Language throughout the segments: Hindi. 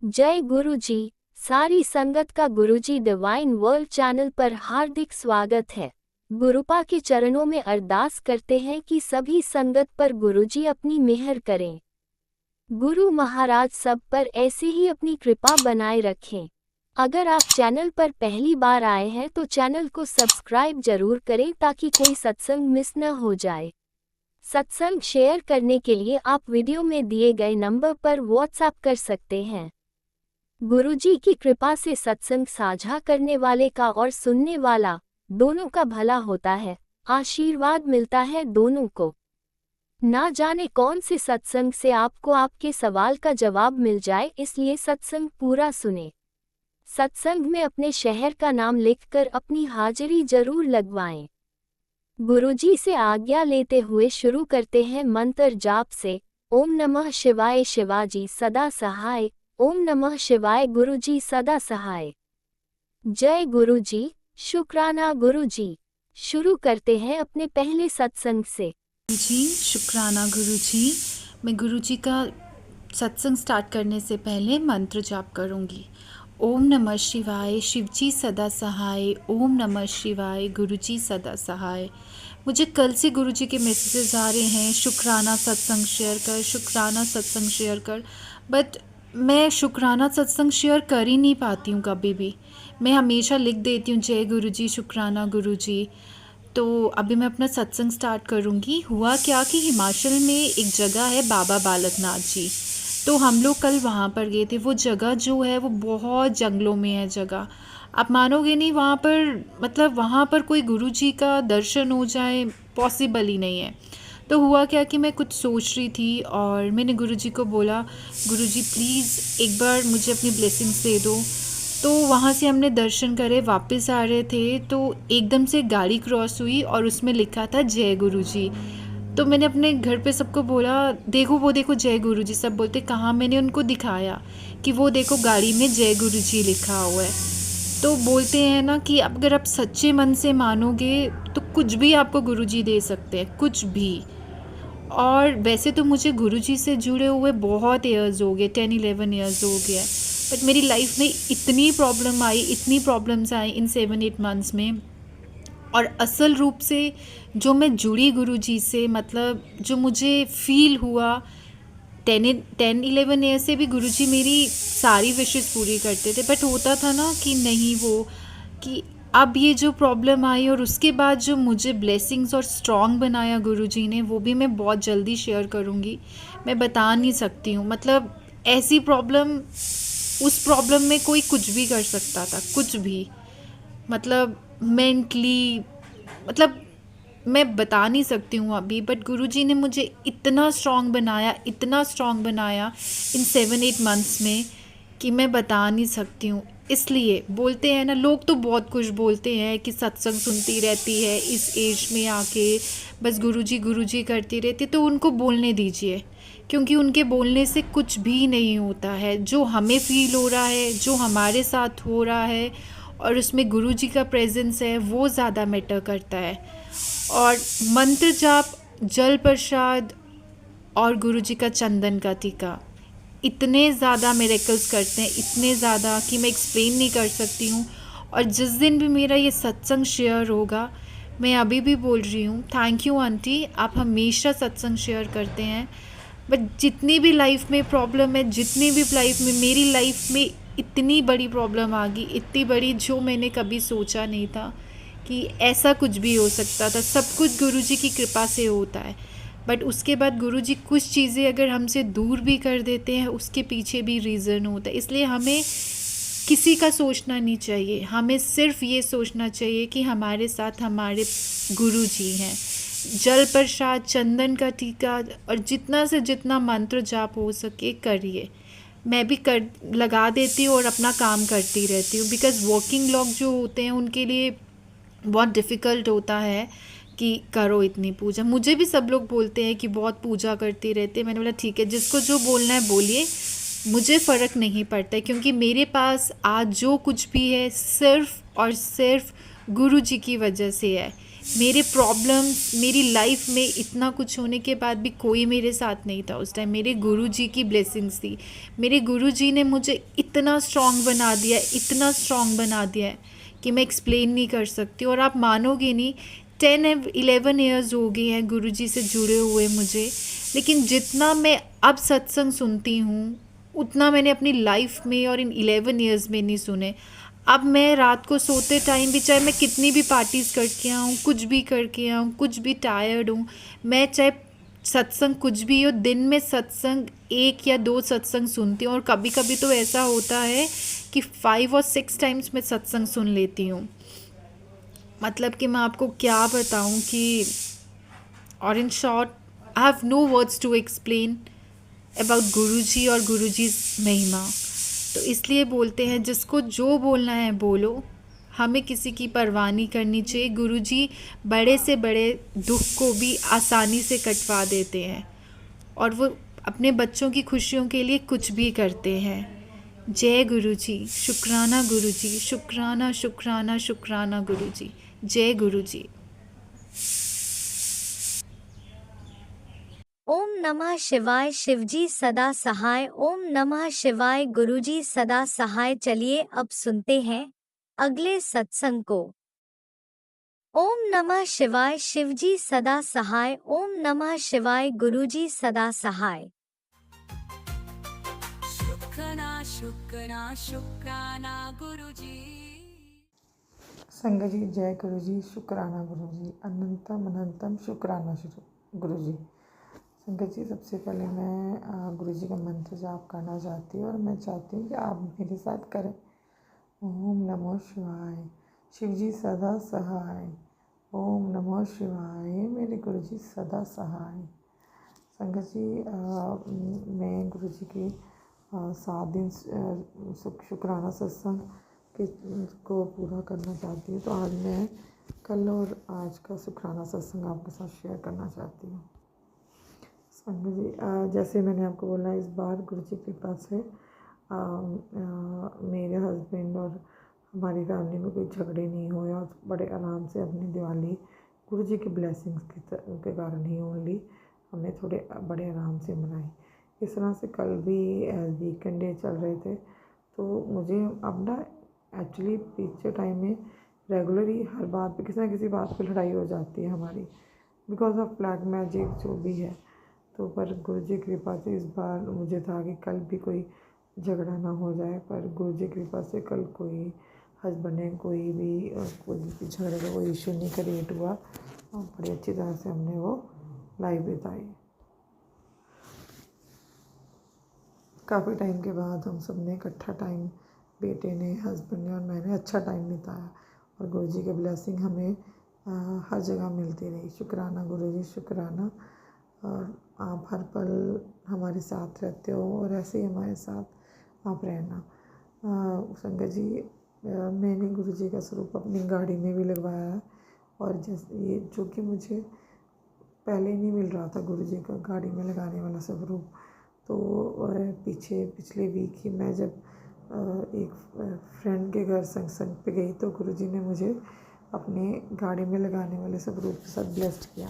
जय गुरु जी। सारी संगत का गुरुजी डिवाइन वर्ल्ड चैनल पर हार्दिक स्वागत है। गुरुपा के चरणों में अरदास करते हैं कि सभी संगत पर गुरुजी अपनी मेहर करें। गुरु महाराज सब पर ऐसे ही अपनी कृपा बनाए रखें। अगर आप चैनल पर पहली बार आए हैं तो चैनल को सब्सक्राइब जरूर करें ताकि कोई सत्संग मिस न हो जाए। सत्संग शेयर करने के लिए आप वीडियो में दिए गए नंबर पर व्हाट्सएप कर सकते हैं। गुरुजी की कृपा से सत्संग साझा करने वाले का और सुनने वाला दोनों का भला होता है, आशीर्वाद मिलता है दोनों को। ना जाने कौन से सत्संग से आपको आपके सवाल का जवाब मिल जाए, इसलिए सत्संग पूरा सुने। सत्संग में अपने शहर का नाम लिखकर अपनी हाजिरी जरूर लगवाएं। गुरुजी से आज्ञा लेते हुए शुरू करते हैं मंत्र जाप से। ओम नमः शिवाय, शिवाजी सदा सहाय। ओम नमः शिवाय, गुरुजी सदा सहाय। जय गुरुजी, शुक्राना गुरुजी। शुरू करते हैं अपने पहले सत्संग से। जी शुक्राना गुरु जी। मैं गुरु जी का सत्संग स्टार्ट करने से पहले मंत्र जाप करूंगी। ओम नमः शिवाय, शिवजी सदा सहाय। ओम नमः शिवाय, गुरु जी सदा सहाय। मुझे कल से गुरु जी के मैसेजेस आ रहे हैं, शुक्राना सत्संग शेयर कर, शुक्राना सत्संग शेयर कर, बट मैं शुक्राना सत्संग शेयर कर ही नहीं पाती हूँ कभी भी। मैं हमेशा लिख देती हूँ जय गुरु जी, शुक्राना गुरु जी। तो अभी मैं अपना सत्संग स्टार्ट करूँगी। हुआ क्या कि हिमाचल में एक जगह है बाबा बालकनाथ जी, तो हम लोग कल वहाँ पर गए थे। वो जगह जो है वो बहुत जंगलों में है जगह। आप मानोगे नहीं, वहाँ पर मतलब वहाँ पर कोई गुरु जी का दर्शन हो जाए पॉसिबल ही नहीं है। तो हुआ क्या कि मैं कुछ सोच रही थी और मैंने गुरु जी को बोला, गुरु जी प्लीज़ एक बार मुझे अपनी ब्लेसिंग्स दे दो। तो वहाँ से हमने दर्शन करे, वापस आ रहे थे तो एकदम से गाड़ी क्रॉस हुई और उसमें लिखा था जय गुरु जी। तो मैंने अपने घर पे सबको बोला, देखो वो देखो जय गुरु जी। सब बोलते कहाँ? मैंने उनको दिखाया कि वो देखो गाड़ी में जय गुरु जी लिखा हुआ है। तो बोलते हैं ना कि अगर आप सच्चे मन से मानोगे तो कुछ भी आपको गुरु जी दे सकते हैं, कुछ भी। और वैसे तो मुझे गुरुजी से जुड़े हुए बहुत ईयर्स हो गए, 10-11 ईयर्स हो गया। बट मेरी लाइफ में इतनी प्रॉब्लम आई, इतनी प्रॉब्लम्स आई इन 7-8 मंथ्स में। और असल रूप से जो मैं जुड़ी गुरुजी से, मतलब जो मुझे फील हुआ, 10-11 ईयर से भी गुरुजी मेरी सारी विशेस पूरी करते थे। बट होता था ना कि नहीं, वो कि अब ये जो प्रॉब्लम आई और उसके बाद जो मुझे ब्लेसिंग्स और स्ट्रॉन्ग बनाया गुरुजी ने, वो भी मैं बहुत जल्दी शेयर करूँगी। मैं बता नहीं सकती हूँ, मतलब ऐसी प्रॉब्लम, उस प्रॉब्लम में कोई कुछ भी कर सकता था, कुछ भी। मतलब मेंटली, मतलब मैं बता नहीं सकती हूँ अभी। बट गुरुजी ने मुझे इतना स्ट्रॉन्ग बनाया, इतना स्ट्रॉन्ग बनाया इन 7-8 मंथ्स में कि मैं बता नहीं सकती हूँ। इसलिए बोलते हैं ना, लोग तो बहुत कुछ बोलते हैं कि सत्संग सुनती रहती है इस एज में आके, बस गुरुजी करती रहती, तो उनको बोलने दीजिए, क्योंकि उनके बोलने से कुछ भी नहीं होता है। जो हमें फील हो रहा है, जो हमारे साथ हो रहा है, और उसमें गुरुजी का प्रेजेंस है, वो ज़्यादा मैटर करता है। और मंत्र जाप, जल प्रसाद और गुरुजी का चंदन का टीका इतने ज़्यादा मिरेकल्स करते हैं, इतने ज़्यादा कि मैं एक्सप्लेन नहीं कर सकती हूँ। और जिस दिन भी मेरा ये सत्संग शेयर होगा, मैं अभी भी बोल रही हूँ, थैंक यू आंटी, आप हमेशा सत्संग शेयर करते हैं। बट जितनी भी लाइफ में प्रॉब्लम है, जितनी भी लाइफ में, मेरी लाइफ में इतनी बड़ी प्रॉब्लम आ गई, इतनी बड़ी, जो मैंने कभी सोचा नहीं था कि ऐसा कुछ भी हो सकता था। सब कुछ गुरुजी की कृपा से होता है। बट उसके बाद गुरुजी कुछ चीज़ें अगर हमसे दूर भी कर देते हैं, उसके पीछे भी रीज़न होता है। इसलिए हमें किसी का सोचना नहीं चाहिए, हमें सिर्फ ये सोचना चाहिए कि हमारे साथ हमारे गुरुजी हैं। जल प्रसाद, चंदन का टीका और जितना से जितना मंत्र जाप हो सके करिए। मैं भी कर लगा देती हूँ और अपना काम करती रहती हूँ, बिकॉज़ वर्किंग लोग जो होते हैं उनके लिए बहुत डिफ़िकल्ट होता है कि करो इतनी पूजा। मुझे भी सब लोग बोलते हैं कि बहुत पूजा करती रहती है। मैंने बोला ठीक है, जिसको जो बोलना है बोलिए, मुझे फ़र्क नहीं पड़ता है, क्योंकि मेरे पास आज जो कुछ भी है सिर्फ़ और सिर्फ गुरु जी की वजह से है। मेरे प्रॉब्लम्स, मेरी लाइफ में इतना कुछ होने के बाद भी कोई मेरे साथ नहीं था उस टाइम। मेरे गुरुजी की ब्लेसिंग्स थी। मेरे गुरुजी ने मुझे इतना स्ट्रांग बना दिया, इतना स्ट्रांग बना दिया है कि मैं एक्सप्लेन नहीं कर सकती। और आप मानोगे नहीं, 10-11 ईयर्स हो गए हैं गुरुजी से जुड़े हुए मुझे, लेकिन जितना मैं अब सत्संग सुनती हूँ उतना मैंने अपनी लाइफ में और इन 11 ईयर्स में नहीं सुने। अब मैं रात को सोते टाइम भी, चाहे मैं कितनी भी पार्टीज़ करके आऊँ, कुछ भी करके आऊँ, कुछ भी टायर्ड हूँ, मैं चाहे सत्संग कुछ भी हो, दिन में सत्संग 1 या 2 सत्संग सुनती हूँ। और कभी कभी तो ऐसा होता है कि 5 और 6 टाइम्स मैं सत्संग सुन लेती हूँ। मतलब कि मैं आपको क्या बताऊँ कि, और in short, I have no words to explain about Guruji और गुरुजी महिमा। तो इसलिए बोलते हैं जिसको जो बोलना है बोलो, हमें किसी की परवाह नहीं करनी चाहिए। गुरुजी बड़े से बड़े दुख को भी आसानी से कटवा देते हैं और वो अपने बच्चों की खुशियों के लिए कुछ भी करते हैं। जय गुरुजी, शुक्राना गुरुजी, शुक्राना शुक्राना शुक्राना गुरुजी। जय गुरुजी। ओम नमः शिवाय। शिवजी सदा सहाय। ओम नमः शिवाय। गुरुजी सदा सहाय। चलिए अब सुनते हैं अगले सत्संग को। ओम नमः शिवाय। शिवजी सदा सहाय। ओम नमः शिवाय। गुरुजी सदा सहाय। शुक्राना शुक्राना शुक्राना गुरुजी। संगत जी, जय गुरु जी, शुक्राना गुरु जी, अनंतम अनंतम शुक्राना गुरु जी। संगत जी, सबसे पहले मैं गुरु जी का मंत्र जाप करना चाहती हूँ और मैं चाहती हूँ कि आप मेरे साथ करें। ओम नमो शिवाय। शिव जी सदा सहाय। ओम नमो शिवाय। मेरे गुरु जी सदा सहाय। संगत जी, मैं गुरु जी की 7 दिन शुक्राना सत्संग को पूरा करना चाहती हूँ। तो आज मैं कल और आज का शुक्राना सत्संग आपके साथ शेयर करना चाहती हूँ। संगत जी, जैसे मैंने आपको बोला, इस बार गुरु जी की कृपा से मेरे हस्बैंड और हमारी फैमिली में कोई झगड़े नहीं हुए और बड़े आराम से अपनी दिवाली गुरु जी की ब्लेसिंग्स के कारण ही ओनली हमने थोड़े बड़े आराम से मनाई। इस तरह से कल भी वीकेंड डे चल रहे थे, तो मुझे अब ना एक्चुअली पीछे टाइम में रेगुलरली हर बात पे किसी ना किसी बात पे लड़ाई हो जाती है हमारी, बिकॉज ऑफ ब्लैक मैजिक जो भी है। तो पर गुरु जी की कृपा से इस बार मुझे था कि कल भी कोई झगड़ा ना हो जाए, पर गुरु जी की कृपा से कल कोई हस्बैंड ने कोई भी झगड़े का कोई इशू नहीं क्रिएट हुआ और बड़ी अच्छी तरह से हमने वो लाइफ बिताई। काफ़ी टाइम के बाद हम सब ने इकट्ठा टाइम, बेटे ने, हस्बैंड ने और मैंने अच्छा टाइम बिताया और गुरु जी की ब्लेसिंग हमें हर जगह मिलती रही। शुक्राना गुरु जी, शुक्राना। और आप हर पल हमारे साथ रहते हो और ऐसे ही हमारे साथ आप रहना। संगत जी, मैंने गुरु जी का स्वरूप अपनी गाड़ी में भी लगवाया है और जैसे ये जो कि मुझे पहले नहीं मिल रहा था गुरु जी का गाड़ी में लगाने वाला स्वरूप। तो पिछले वीक ही मैं जब एक फ्रेंड के घर सत्संग पे गई तो गुरु जी ने मुझे अपने गाड़ी में लगाने वाले स्वरूप के साथ ब्लेस्ड किया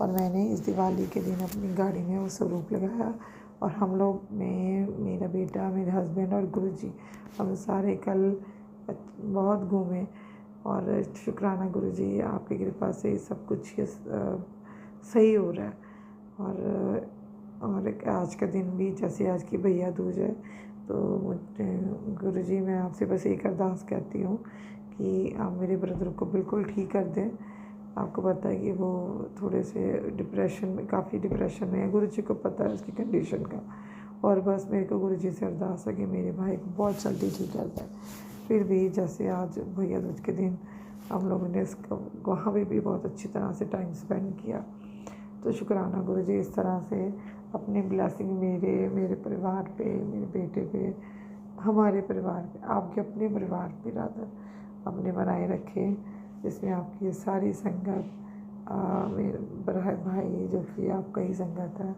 और मैंने इस दिवाली के दिन अपनी गाड़ी में वो स्वरूप लगाया और हम लोग, मेरा बेटा, मेरे हस्बैंड और गुरु जी, हम सारे कल बहुत घूमे। और शुक्राना गुरु जी, आपकी कृपा से सब कुछ सही हो रहा है। और आज का दिन भी, जैसे आज की भैया दूज है, तो गुरु जी मैं आपसे बस एक अरदास कहती हूँ कि आप मेरे ब्रदर को बिल्कुल ठीक कर दें। आपको पता है कि वो थोड़े से डिप्रेशन में, काफ़ी डिप्रेशन में है, गुरु जी को पता है उसकी कंडीशन का। और बस मेरे को गुरु जी से अरदास है कि मेरे भाई को बहुत जल्दी ठीक कर जाए। फिर भी जैसे आज भैया दूज के दिन हम लोगों ने वहाँ भी बहुत अच्छी तरह से टाइम स्पेंड किया। तो शुक्राना गुरु जी, इस तरह से अपनी ब्लेसिंग मेरे परिवार पे, मेरे बेटे पे, हमारे परिवार पे, आपके अपने परिवार पे रादर अपने बनाए रखें, जिसमें आपकी ये सारी संगत, मेरे बड़ा भाई जो कि आपका ही संगत है,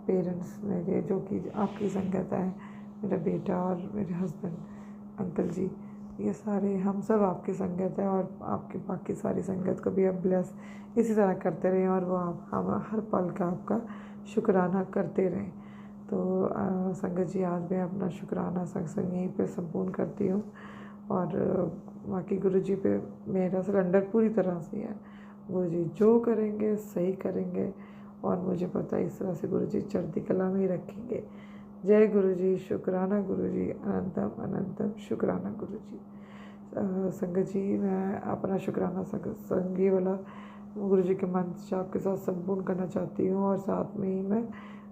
पेरेंट्स मेरे जो कि आपकी संगत है, मेरा बेटा और मेरे हस्बैंड अंकल जी, ये सारे हम सब आपकी संगत है, और आपकी बाकी सारी संगत को भी आप ब्लेस इसी तरह करते रहें, और वो आप हम हर पल का आपका शुक्राना करते रहें। तो संगत जी, आज मैं अपना शुक्राना सत्संग यहीं पे संपूर्ण करती हूँ, और बाकी गुरु जी पे मेरा सरेंडर पूरी तरह से है। गुरु जी जो करेंगे सही करेंगे, और मुझे पता है इस तरह से गुरु जी चढ़ती कला में ही रखेंगे। जय गुरु जी, शुक्राना गुरु जी, अनंतम अनंतम शुक्राना गुरु जी। संगत जी, मैं अपना शुक्राना सत्संग ये वाला गुरु जी के मंत्र से आपके साथ संपूर्ण करना चाहती हूँ, और साथ में ही मैं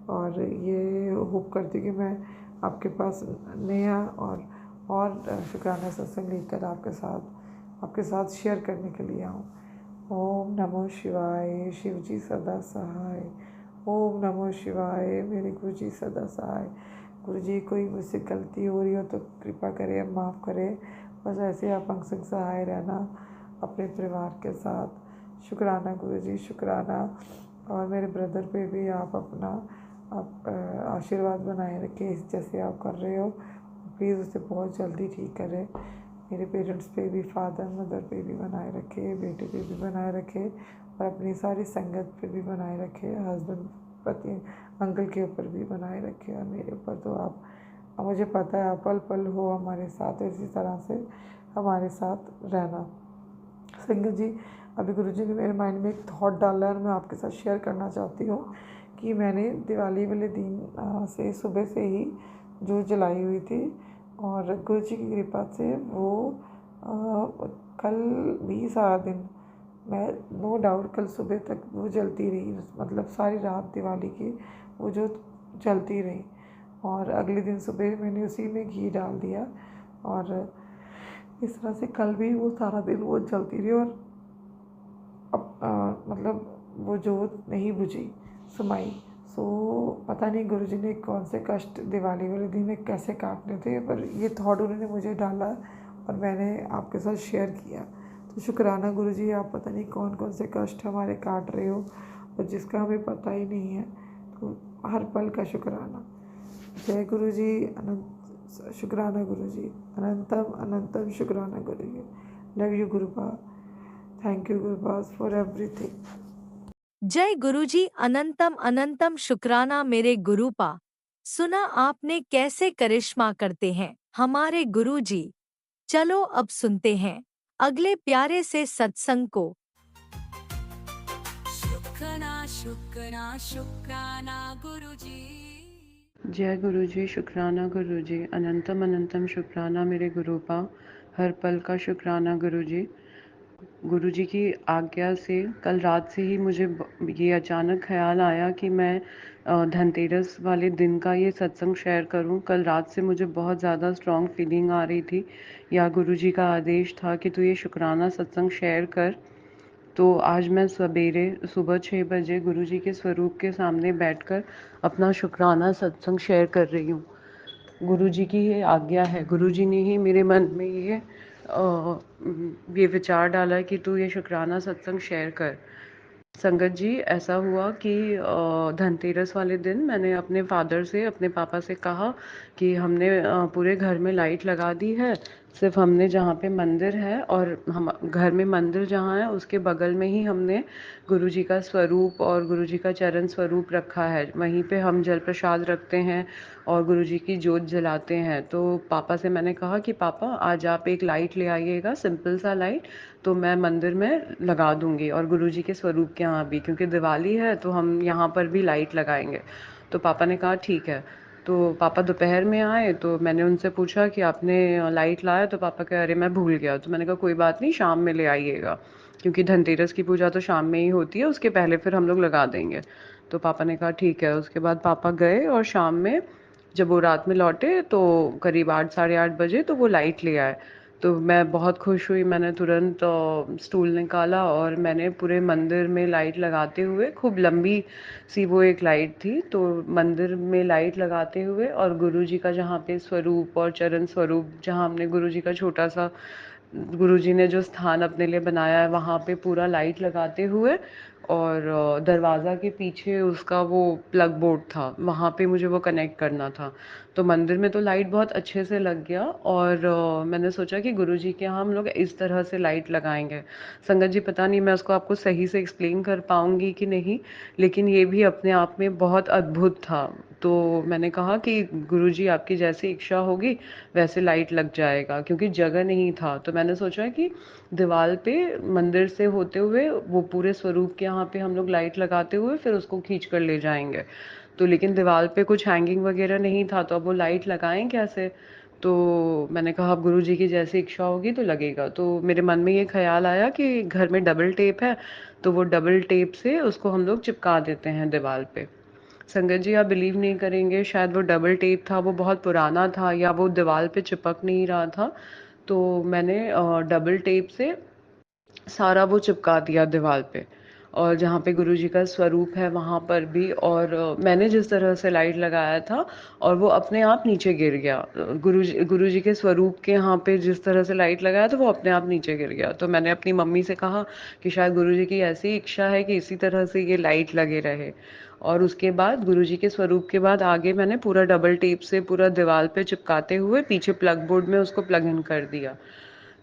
और ये होप करती हूँ कि मैं आपके पास नया और शुक्राना सत्संग लेकर आपके साथ शेयर करने के लिए आऊँ। ओम नमो शिवाय, शिव जी सदा सहाय। ओम नमो शिवाय, मेरे गुरु जी सदा सहाय। गुरु जी, कोई मुझसे गलती हो रही हो तो कृपा करें, माफ़ करें। बस ऐसे आप अंग संग सहाय रहना अपने परिवार के साथ। शुक्राना गुरु जी, शुक्राना। और मेरे ब्रदर पे भी आप अपना आशीर्वाद बनाए रखें, जैसे आप कर रहे हो। प्लीज़ उसे बहुत जल्दी ठीक करें। मेरे पेरेंट्स पे भी, फादर मदर पे भी बनाए रखे, बेटे पे भी बनाए रखे, और अपनी सारी संगत पे भी बनाए रखे, हस्बैंड पति अंकल के ऊपर भी बनाए रखे, और मेरे ऊपर तो आप मुझे पता है आप पल पल हो हमारे साथ, इसी तरह से हमारे साथ रहना। संगत जी, अभी गुरु जी ने मेरे माइंड में एक थॉट डाला है, मैं आपके साथ शेयर करना चाहती हूँ कि मैंने दिवाली वाले दिन से सुबह से ही जो जलाई हुई थी, और गुरु जी की कृपा से वो कल भी सारा दिन, मैं नो डाउट कल सुबह तक वो जलती रही, मतलब सारी रात दिवाली की वो जो जलती रही, और अगले दिन सुबह मैंने उसी में घी डाल दिया, और इस तरह से कल भी वो सारा दिन वो जलती रही, और अब मतलब वो जोत नहीं बुझी, समाई। सो पता नहीं गुरु जी ने कौन से कष्ट दिवाली वाले दिन में कैसे काटने थे, पर ये थॉट उन्होंने मुझे डाला और मैंने आपके साथ शेयर किया। तो शुक्राना गुरु जी, आप पता नहीं कौन कौन से कष्ट हमारे काट रहे हो, और जिसका हमें पता ही नहीं है। तो हर पल का शुक्राना। जय गुरु जी, अनंत शुक्राना गुरु जी, अनंतम अनंतम शुक्राना Guru ji. Love you Gurupa, thank you Gurupa for everything. जय गुरुजी, अनंतम अनंतम शुक्राना मेरे गुरुपा। सुना आपने कैसे करिश्मा करते हैं हमारे गुरुजी। चलो अब सुनते हैं अगले प्यारे से सत्संग को। शुक्राना शुक्राना शुक्राना गुरु जी। जय गुरु जी, शुक्राना गुरु जी, अनंतम अनंतम शुक्राना मेरे गुरुपा, हर पल का शुक्राना गुरु जी। गुरु जी की आज्ञा से कल रात से ही मुझे ये अचानक ख्याल आया कि मैं धनतेरस वाले दिन का ये सत्संग शेयर करूं। कल रात से मुझे बहुत ज़्यादा स्ट्रॉन्ग फीलिंग आ रही थी, या गुरु जी का आदेश था कि तू ये शुक्राना सत्संग शेयर कर। तो आज मैं सवेरे सुबह 6 बजे गुरु जी के स्वरूप के सामने बैठकर अपना शुक्राना सत्संग शेयर कर रही हूँ। गुरु जी की ये आज्ञा है, गुरु जी ने ही मेरे मन में ये विचार डाला है कि तू ये शुक्राना सत्संग शेयर कर। संगत जी, ऐसा हुआ कि धनतेरस वाले दिन मैंने अपने फादर से, अपने पापा से कहा कि हमने पूरे घर में लाइट लगा दी है। सिर्फ हमने जहाँ पे मंदिर है, और हम घर में मंदिर जहाँ है उसके बगल में ही हमने गुरु जी का स्वरूप और गुरु जी का चरण स्वरूप रखा है। वहीं पे हम जल प्रसाद रखते हैं और गुरु जी की जोत जलाते हैं। तो पापा से मैंने कहा कि पापा, आज आप एक लाइट ले आइएगा, सिंपल सा लाइट, तो मैं मंदिर में लगा दूंगी, और गुरु जी के स्वरूप के यहाँ भी, क्योंकि दिवाली है तो हम यहाँ पर भी लाइट लगाएंगे। तो पापा ने कहा ठीक है। तो पापा दोपहर में आए, तो मैंने उनसे पूछा कि आपने लाइट लाया? तो पापा कहे अरे मैं भूल गया। तो मैंने कहा कोई बात नहीं, शाम में ले आइएगा, क्योंकि धनतेरस की पूजा तो शाम में ही होती है, उसके पहले फिर हम लोग लगा देंगे। तो पापा ने कहा ठीक है। उसके बाद पापा गए, और शाम में जब वो रात में लौटे तो करीब 8 साढ़े 8 बजे तो वो लाइट ले आए। तो मैं बहुत खुश हुई। मैंने तुरंत स्टूल निकाला और मैंने पूरे मंदिर में लाइट लगाते हुए, खूब लंबी सी वो एक लाइट थी, तो मंदिर में लाइट लगाते हुए, और गुरु जी का जहाँ पे स्वरूप और चरण स्वरूप, जहाँ हमने गुरु जी का छोटा सा, गुरु जी ने जो स्थान अपने लिए बनाया है, वहाँ पे पूरा लाइट लगाते हुए, और दरवाज़ा के पीछे उसका वो प्लग बोर्ड था, वहाँ पे मुझे वो कनेक्ट करना था। तो मंदिर में तो लाइट बहुत अच्छे से लग गया और मैंने सोचा कि गुरुजी के यहाँ हम लोग इस तरह से लाइट लगाएंगे। संगत जी, पता नहीं मैं उसको आपको सही से एक्सप्लेन कर पाऊंगी कि नहीं, लेकिन ये भी अपने आप में बहुत अद्भुत था। तो मैंने कहा कि गुरुजी आपकी जैसी इच्छा होगी वैसे लाइट लग जाएगा, क्योंकि जगह नहीं था। तो मैंने सोचा कि दीवार पे मंदिर से होते हुए वो पूरे स्वरूप के यहाँ पे हम लोग लाइट लगाते हुए फिर उसको खींच कर ले जाएंगे। तो लेकिन दीवार पे कुछ हैंगिंग वगैरह नहीं था, तो अब वो लाइट लगाएं कैसे? तो मैंने कहा अब गुरु जी की जैसी इच्छा होगी तो लगेगा। तो मेरे मन में ये ख्याल आया कि घर में डबल टेप है, तो वो डबल टेप से उसको हम लोग चिपका देते हैं दीवार पे। संगत जी, आप बिलीव नहीं करेंगे, शायद वो डबल टेप था, वो बहुत पुराना था या वो दीवार पे चिपक नहीं रहा था। तो मैंने डबल टेप से सारा वो चिपका दिया दीवार पे, और जहाँ पे गुरुजी का स्वरूप है वहाँ पर भी। और मैंने जिस तरह से लाइट लगाया था और वो अपने आप नीचे गिर गया। गुरुजी के स्वरूप के यहाँ पे जिस तरह से लाइट लगाया था वो अपने आप नीचे गिर गया। तो मैंने अपनी मम्मी से कहा कि शायद गुरुजी की ऐसी इच्छा है कि इसी तरह से ये लाइट लगे रहे। और उसके बाद गुरुजी के स्वरूप के बाद आगे मैंने पूरा डबल टेप से पूरा दीवार पे चिपकाते हुए पीछे प्लग बोर्ड में उसको प्लग इन कर दिया।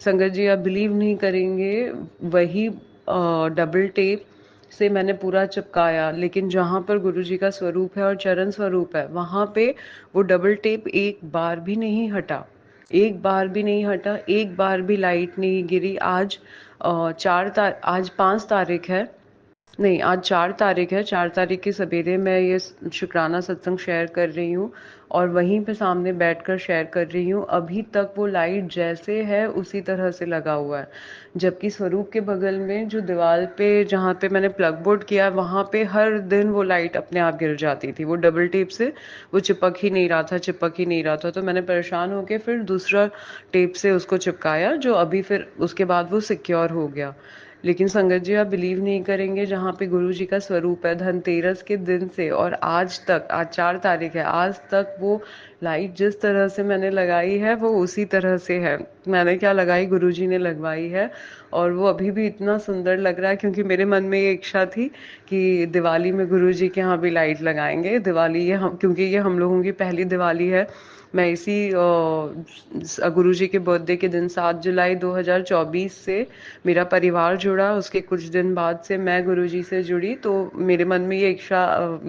संगत जी, आप बिलीव नहीं करेंगे, वही डबल टेप से मैंने पूरा चिपकाया, लेकिन जहाँ पर गुरुजी का स्वरूप है और चरण स्वरूप है वहाँ पे वो डबल टेप एक बार भी नहीं हटा। एक बार भी नहीं हटा, एक बार भी लाइट नहीं गिरी। आज आज 5 तारीख है, नहीं आज 4 तारीख है। 4 तारीख के सवेरे मैं ये शुक्राना सत्संग शेयर कर रही हूँ और वहीं पे सामने बैठकर शेयर कर रही हूँ। अभी तक वो लाइट जैसे है उसी तरह से लगा हुआ है, जबकि स्वरूप के बगल में जो दीवार पे जहाँ पे मैंने प्लग बोर्ड किया वहाँ पे हर दिन वो लाइट अपने आप गिर जाती थी। वो डबल टेप से वो चिपक ही नहीं रहा था, चिपक ही नहीं रहा था। तो मैंने परेशान होके फिर दूसरा टेप से उसको चिपकाया, जो अभी फिर उसके बाद वो सिक्योर हो गया। लेकिन संगत जी, आप बिलीव नहीं करेंगे, जहाँ पे गुरु जी का स्वरूप है, धनतेरस के दिन से और आज तक, आज 4 तारीख है, आज तक वो लाइट जिस तरह से मैंने लगाई है वो उसी तरह से है। मैंने क्या लगाई, गुरु जी ने लगवाई है। और वो अभी भी इतना सुंदर लग रहा है, क्योंकि मेरे मन में ये इच्छा थी कि दिवाली में गुरु जी के यहाँ भी लाइट लगाएंगे। दिवाली ये हम, क्योंकि ये हम लोगों की पहली दिवाली है। मैं इसी गुरु जी के बर्थडे के दिन 7 जुलाई 2024 से मेरा परिवार जुड़ा, उसके कुछ दिन बाद से मैं गुरुजी से जुड़ी। तो मेरे मन में ये इच्छा